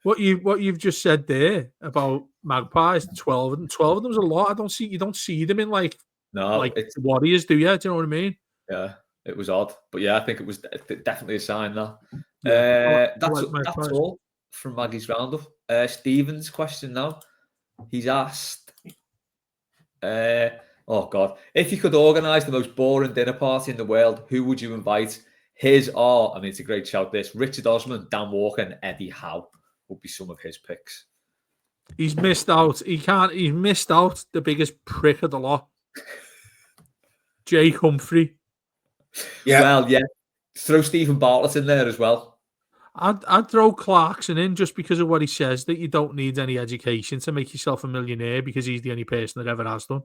what you've just said there about magpies. 12 of them's a lot. You don't see them in like it's warriors, do you? Do you know what I mean? Yeah, it was odd, but yeah, I think it was definitely a sign that. That's all from Maggie's roundup. Stephen's question now. He's asked, oh God, if you could organise the most boring dinner party in the world, who would you invite? His are, it's a great shout. This Richard Osman, Dan Walker, and Eddie Howe would be some of his picks. He's missed out. He's missed out the biggest prick of the lot. Jake Humphrey. Yeah. Well, yeah. Throw Stephen Bartlett in there as well. I'd throw Clarkson in just because of what he says, that you don't need any education to make yourself a millionaire because he's the only person that ever has done.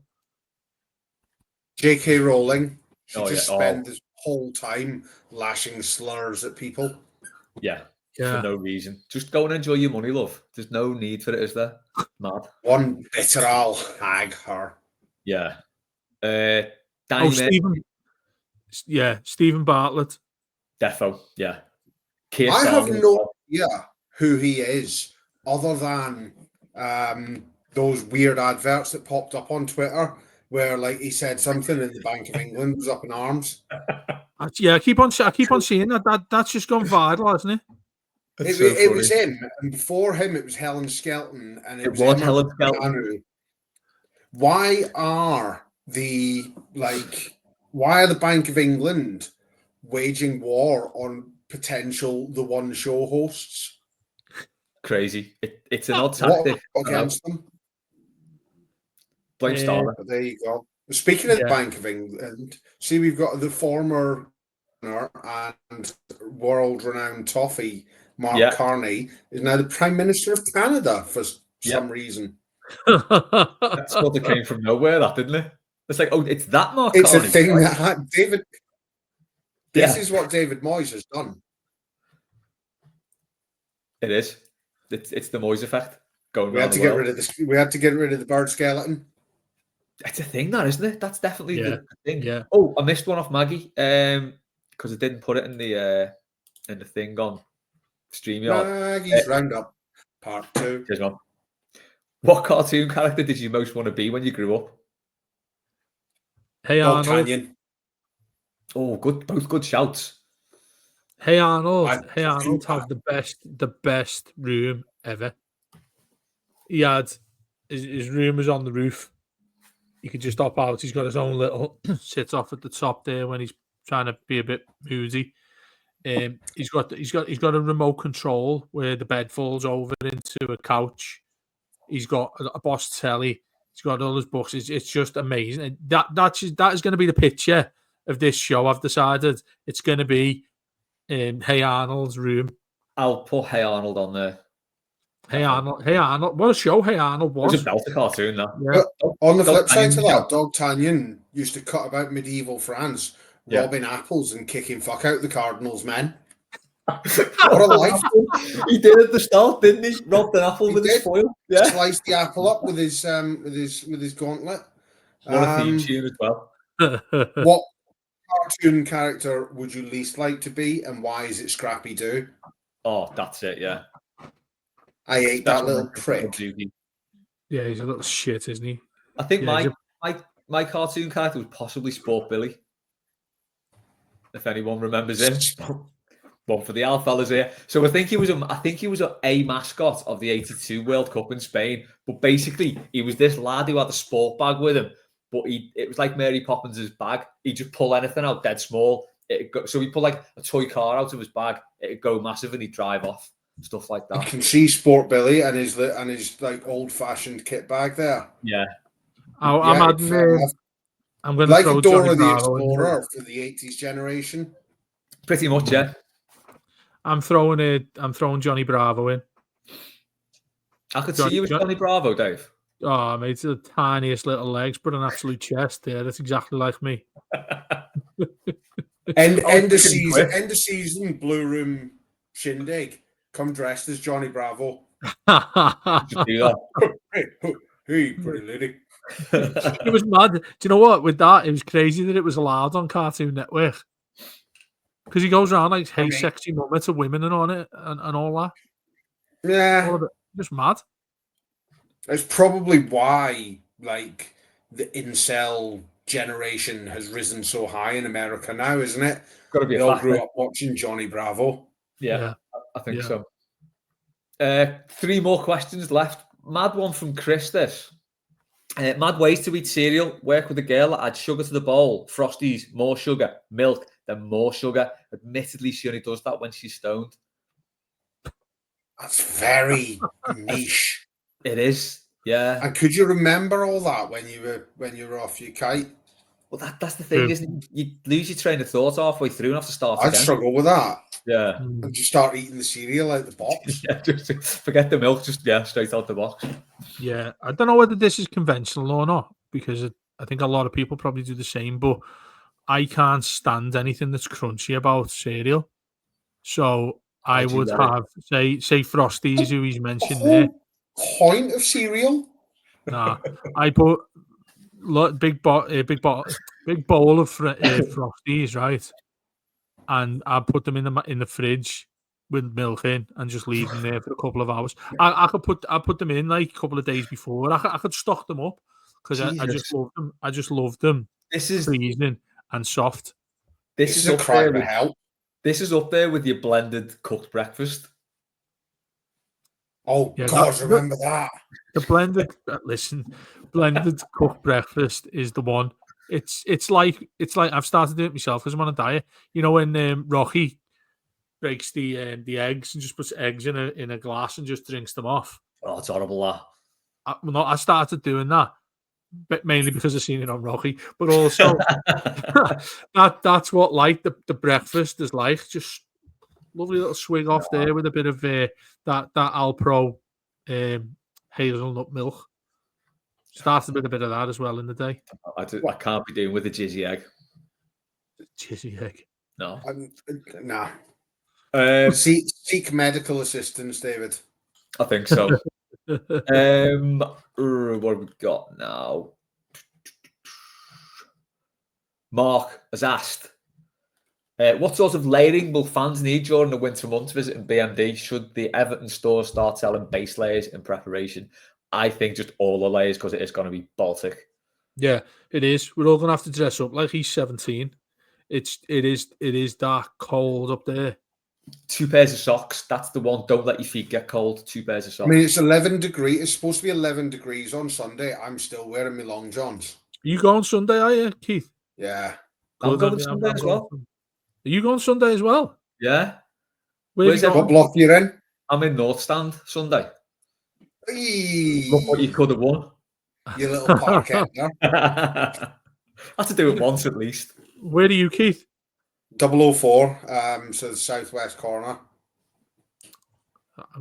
J.K. Rowling should spend this whole time lashing slurs at people. Yeah, for no reason. Just go and enjoy your money, love. There's no need for it, is there? Mad. One bitter old hag, her. Yeah. Stephen Bartlett. Defo, yeah. I have no idea who he is other than those weird adverts that popped up on Twitter where he said something and the Bank of England was up in arms. Yeah, I keep on seeing that. That's just gone viral, hasn't it? It was him, and before him it was Helen Skelton, and it was Helen Skelton. Why are the Bank of England waging war on potential The One Show hosts? Crazy. It's an odd tactic. What against them? Blame Starmer. There you go. Speaking of the Bank of England, see, we've got the former and world-renowned toffee, Mark Carney, is now the Prime Minister of Canada for some reason. That's what that came from nowhere, that, didn't it? It's like, it's that Mark It's Carney. a thing that David... This is what David Moyes has done. It is. It's the Moyes effect. We had to get rid of this. We had to get rid of the bird skeleton. It's a thing, that, isn't it? That's definitely the thing. Yeah. Oh, I missed one off Maggie because I didn't put it in the thing on StreamYard. Maggie's Roundup, Part 2. Cheers, man. What cartoon character did you most want to be when you grew up? Hey Arnold. Canyon. Oh, both good shouts. Hey Arnold. Hey Arnold had the best room ever. He had his room was on the roof. You could just hop out. He's got his own little sits off at the top there when he's trying to be a bit moody. He's got a remote control where the bed falls over into a couch. He's got a Boss telly. He's got all his books. It's just amazing. And that is going to be the picture of this show. I've decided it's going to be Hey Arnold's room. I'll put Hey Arnold on there. Hey Arnold. What a show Hey Arnold was. It was a cartoon, that. Yeah. On the flip side to that, D'Artagnan used to cut about medieval France, robbing apples and kicking fuck out the Cardinal's men. What a life. He did at the start, didn't he? Robbed an apple He with his did. foil. Yeah. Sliced the apple up with his gauntlet. What a theme tune as well. What cartoon character would you least like to be, and why is it Scrappy Doo? Oh, that's it. Yeah. I hate that little prick. Yeah, he's a little shit, isn't he? I think Yeah, my cartoon character was possibly Sport Billy. If anyone remembers him. One for the Al fellas here. So I think he was a mascot of the '82 World Cup in Spain. But basically, he was this lad who had a sport bag with him. But it was like Mary Poppins' bag. He'd just pull anything out dead small. So he'd pull like a toy car out of his bag. It'd go massive and he'd drive off. Stuff like that. You can see Sport Billy and his like old-fashioned kit bag there. Yeah. I'm going to like throw a Dora Johnny the Bravo in. Explorer for the '80s generation. Pretty much, yeah. I'm throwing Johnny Bravo in. I could see you with Johnny Bravo, Dave. Oh, mate, the tiniest little legs, but an absolute chest there. That's exactly like me. End of season, Blue Room shindig. Come dressed as Johnny Bravo. Just do that. Hey, pretty lady. It was mad. Do you know what? With that, it was crazy that it was allowed on Cartoon Network. Because he goes around like, hey, sexy mama to women and on it and all that. Yeah. All of it. Just mad. That's probably why, like, the incel generation has risen so high in America now, isn't it? Got to be. They all grew up watching Johnny Bravo. Yeah. I think so. 3 more questions left. Mad one from Chris. This. Mad ways to eat cereal. Work with a girl that adds sugar to the bowl. Frosties, more sugar. Milk, then more sugar. Admittedly, she only does that when she's stoned. That's very niche. It is, yeah. And could you remember all that when you were off your kite? Well, that's the thing, isn't it? You lose your train of thought halfway through and have to start I'd again. struggle with that. Yeah. And just start eating the cereal out the box. Yeah, just forget the milk, just straight out the box. Yeah, I don't know whether this is conventional or not, because I think a lot of people probably do the same, but I can't stand anything that's crunchy about cereal. So I would have, say Frosties, who he's mentioned there. Point of cereal? Nah, I put big bowl of Frosties, right? And I put them in the fridge with milk in and just leave them there for a couple of hours. I put them in like a couple of days before. I could stock them up because I just love them. I just love them. This is freezing and soft. This is a cry for help. This is up there with your blended cooked breakfast. Oh, yeah, God, remember that. The blended, blended cooked breakfast is the one. It's like I've started doing it myself because I'm on a diet. You know when Rocky breaks the eggs and just puts eggs in a glass and just drinks them off. Oh, it's horrible that. I started doing that, but mainly because I've seen it on Rocky, but also that's what like the breakfast is like. Just lovely little swig off there with a bit of that Alpro hazelnut milk. Started with a bit of that as well in the day. I can't be doing with a jizzy egg. Jizzy egg? No. Nah. Seek medical assistance, David. I think so. What have we got now? Mark has asked, what sort of layering will fans need during the winter months visiting BMD? Should the Everton store start selling base layers in preparation? I think just all the layers because it is going to be Baltic. Yeah, it is. We're all going to have to dress up like he's 17. It is that cold up there. 2 pairs of socks. That's the one. Don't let your feet get cold. 2 pairs of socks. I mean, it's 11 degrees. It's supposed to be 11 degrees on Sunday. I'm still wearing my long johns. Are you going Sunday, are you, Keith? Yeah. I'm going Sunday as well. Are you going Sunday as well? Yeah. What block are you in? I'm in North Stand Sunday. Eee. Look what you could have won. You little parquet there. I had to do it once at least. Where are you, Keith? 004, so the southwest corner.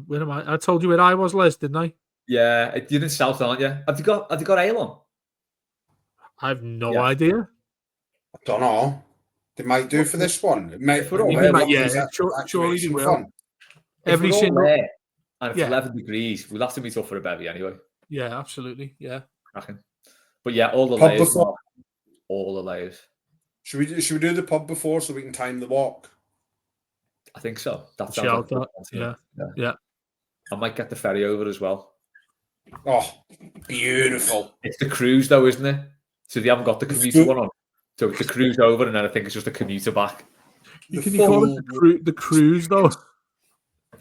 Where am I? I told you where I was, Les, didn't I? Yeah, you're in South, aren't you? Have you got ale on? I have no idea. I don't know. They might do for this one. It might, If we're all there, surely they will. Fun. Every single there, and it's 11 degrees, we'll have to meet up for a bevy anyway. Yeah, absolutely. Yeah. Cracking. But yeah, all the Pub layers. before. All the layers. Should we do the pub before so we can time the walk? I think so. That sounds like yeah. I might get the ferry over as well. Oh, beautiful. It's the cruise though, isn't it? So they haven't got the commuter one on. So it's the cruise over, and then I think it's just a commuter back. Can you call it the cruise though?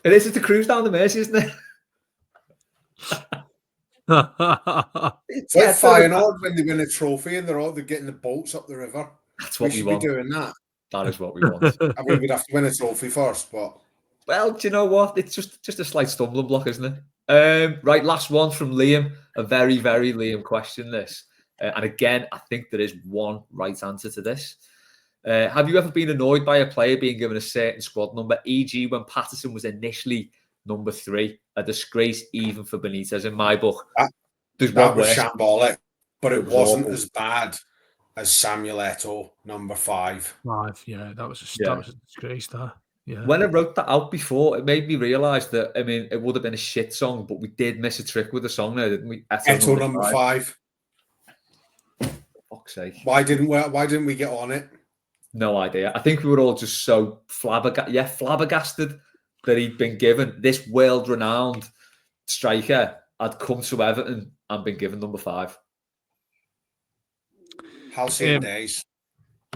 It is. It's the cruise down the Mersey, isn't it? It's like Feyenoord when they win a trophy and they're getting the boats up the river. That's what we want. Be doing that. That is what we want. I mean, we'd have to win a trophy first, but well, do you know what? It's just a slight stumbling block, isn't it? Right, last one from Liam. A very, very Liam question. This, and again, I think there is one right answer to this. Have you ever been annoyed by a player being given a certain squad number, e.g., when Patterson was initially number 3, a disgrace even for Benitez in my book? That was shambolic, but it wasn't as bad as Samuel Eto'o, number 5. Yeah, that was a disgrace. Yeah. When I wrote that out before, it made me realise that, I mean, it would have been a shit song, but we did miss a trick with the song there, didn't we? Eto'o number 5. For fuck's sake. Why didn't we get on it? No idea. I think we were all just so flabbergasted that he'd been given this world-renowned striker had come to Everton and been given number 5. Halcyon days.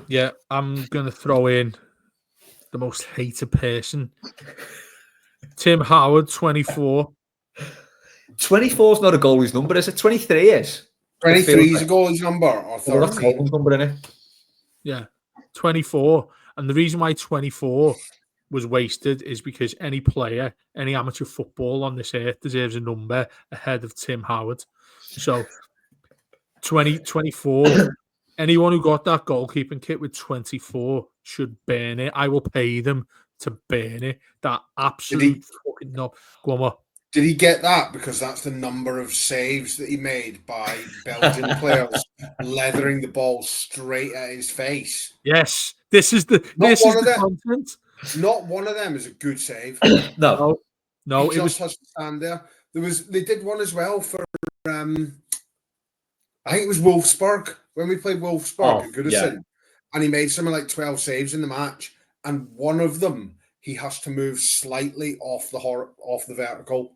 Yeah, I'm going to throw in the most hated person. Tim Howard, 24. 24 is not a goalie's number, is it? 23 is. 23 is a goalie's number, or 30. That's Coleman's number, isn't it? Yeah, 24. And the reason why 24 was wasted is because any player, any amateur football on this earth deserves a number ahead of Tim Howard. So 24, anyone who got that goalkeeping kit with 24 should burn it. I will pay them to burn it. That absolute fucking knob. Go on, what? Did he get that because that's the number of saves that he made by Belgian players leathering the ball straight at his face? Yes, this is the content. Not one of them is a good save. No, it just has to stand there. They did one as well for I think it was Wolfsburg when we played Wolfsburg at Goodison, and he made something like 12 saves in the match, and one of them he has to move slightly off the vertical.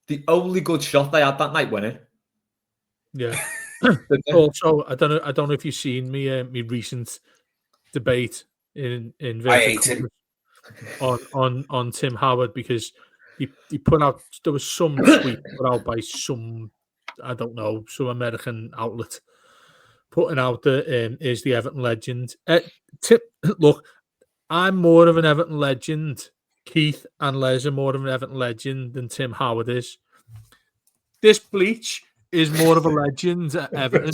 The only good shot they had that night winning. Yeah. Also, I don't know if you've seen me recent debate in on Tim Howard, because he put out, there was some tweet put out by some, I don't know, some American outlet putting out that is the Everton legend. Look, I'm more of an Everton legend. Keith and Les are more of an Everton legend than Tim Howard is. This bleach is more of a legend at Everton.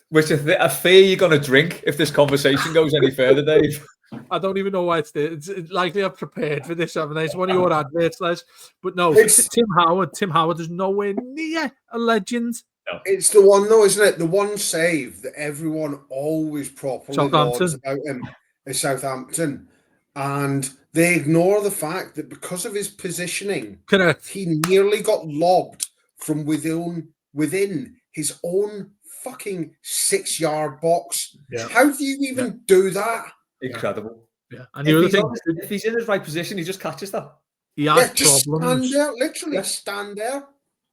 Which I fear you're going to drink if this conversation goes any further, Dave. I don't even know why it's there. It's likely I've prepared for this, haven't I? It's one of your adverts, Les. But no, Tim Howard is nowhere near a legend. No. It's the one, though, isn't it? The one save that everyone always properly lauds about him is Southampton. And they ignore the fact that because of his positioning, correct, he nearly got lobbed from within his own fucking 6-yard box. Yeah. How do you even do that? Incredible. Yeah. And the other thing, if he's in his right position, he just catches that. He had just problems. Stand there, literally stand there.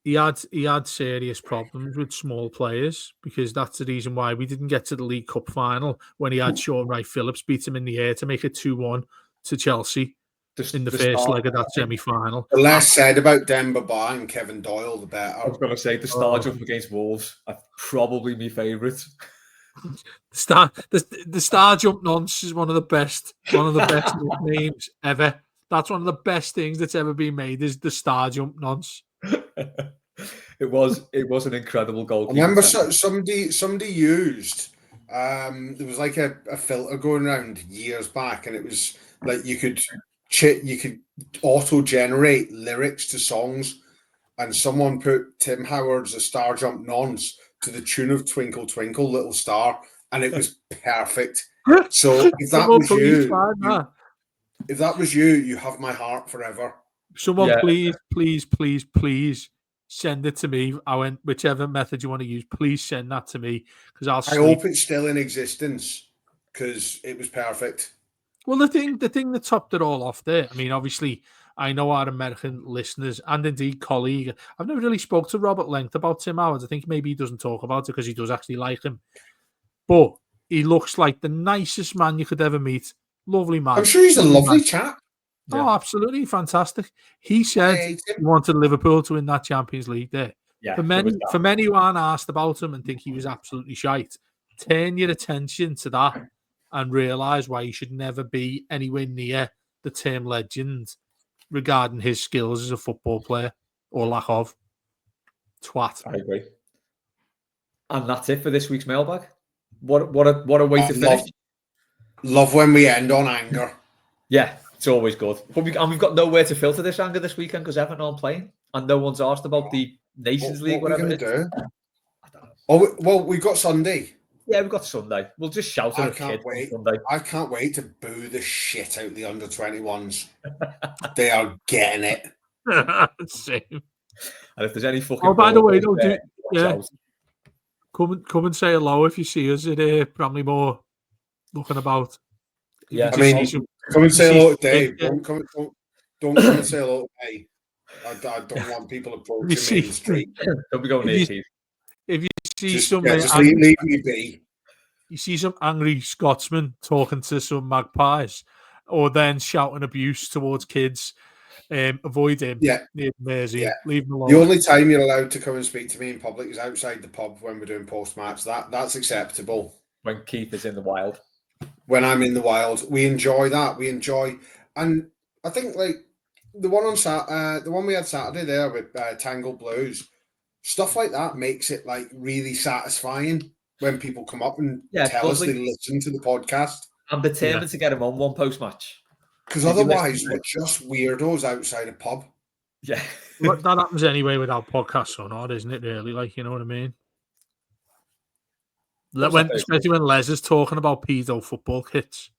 He had serious problems with small players, because that's the reason why we didn't get to the League Cup final when he had Sean Wright-Phillips beat him in the air to make it 2-1 to Chelsea in the first leg of that semi-final. The less said about Denbigh and Kevin Doyle, the better. I was going to say the star jump against Wolves are probably my favourite. The star jump nonce is one of the best nicknames ever. That's one of the best things that's ever been made, is the star jump nonce. It was an incredible goal. I remember somebody used there was like a filter going around years back, and it was like you could auto generate lyrics to songs, and someone put Tim Howard's "A Star Jump Nonce" to the tune of "Twinkle Twinkle Little Star," and it was perfect. So if that Someone was please you, find that. if that was you have my heart forever. Someone Yeah. please send it to me. Whichever method you want to use, please send that to me because I'll I sleep. hope it's still in existence because it was perfect. Well, the thing that topped it all off there. I mean, obviously, I know our American listeners and indeed colleague. I've never really spoke to Rob at length about Tim Howard. I think maybe he doesn't talk about it because he does actually like him. But he looks like the nicest man you could ever meet. Lovely man. I'm sure he's a lovely man. chap. Oh, Yeah. absolutely fantastic. He said hate he him. wanted Liverpool to win that Champions League there. Yeah, For there was many that. who aren't asked about him and think he was absolutely shite, turn your attention to that and realise why he should never be anywhere near the term legend regarding his skills as a football player or lack of. Twat. I agree. And that's it for this week's mailbag. What a way to finish. Love when we end on anger. Yeah, it's always good. But we've got nowhere to filter this anger this weekend because Everton aren't playing, and no one's asked about the Nations League. What are we Whatever going it is. to do? Oh, well, we've got Sunday. Yeah, we've got Sunday. We'll just shout at I the can't kids wait. on Sunday. I can't wait to boo the shit out of the under-21s. They are getting it. Same. And if there's any fucking Oh, by the way, ball don't there, yeah. watch out. Come and say hello if you see us at Bramley-Moore looking about. Yeah. I mean, come and say hello to Dave. Don't come and say hello to me. I don't want people approaching me in the street. Don't be going near Keith. If you see Just somebody, leave me be. you see some angry Scotsman talking to some magpies, or then shouting abuse towards kids, avoid him. Yeah. Near Mersey, Yeah. leave him alone. The only time you're allowed to come and speak to me in public is outside the pub when we're doing post-match. That's acceptable. When Keith is in the wild. When I'm in the wild, we enjoy that. We enjoy, and I think like the one on the one we had Saturday there with Tangled Blues, stuff like that makes it like really satisfying when people come up and tell us they listen to the podcast. I'm determined to get him on one post-match. Because otherwise, we're just weirdos outside a pub. Yeah. That happens anyway without podcasts or not, isn't it, really? Like, you know what I mean? Especially when Les is talking about pedo football kits.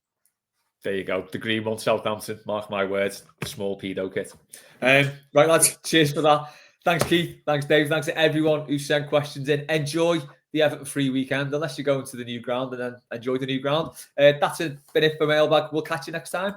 There you go. The green one, Southampton. Mark my words. The small pedo kit. Right, lads. Cheers for that. Thanks, Keith. Thanks, Dave. Thanks to everyone who sent questions in. Enjoy the Everton free weekend, unless you're going to the new ground, and then enjoy the new ground. That's been it for Mailbag. We'll catch you next time.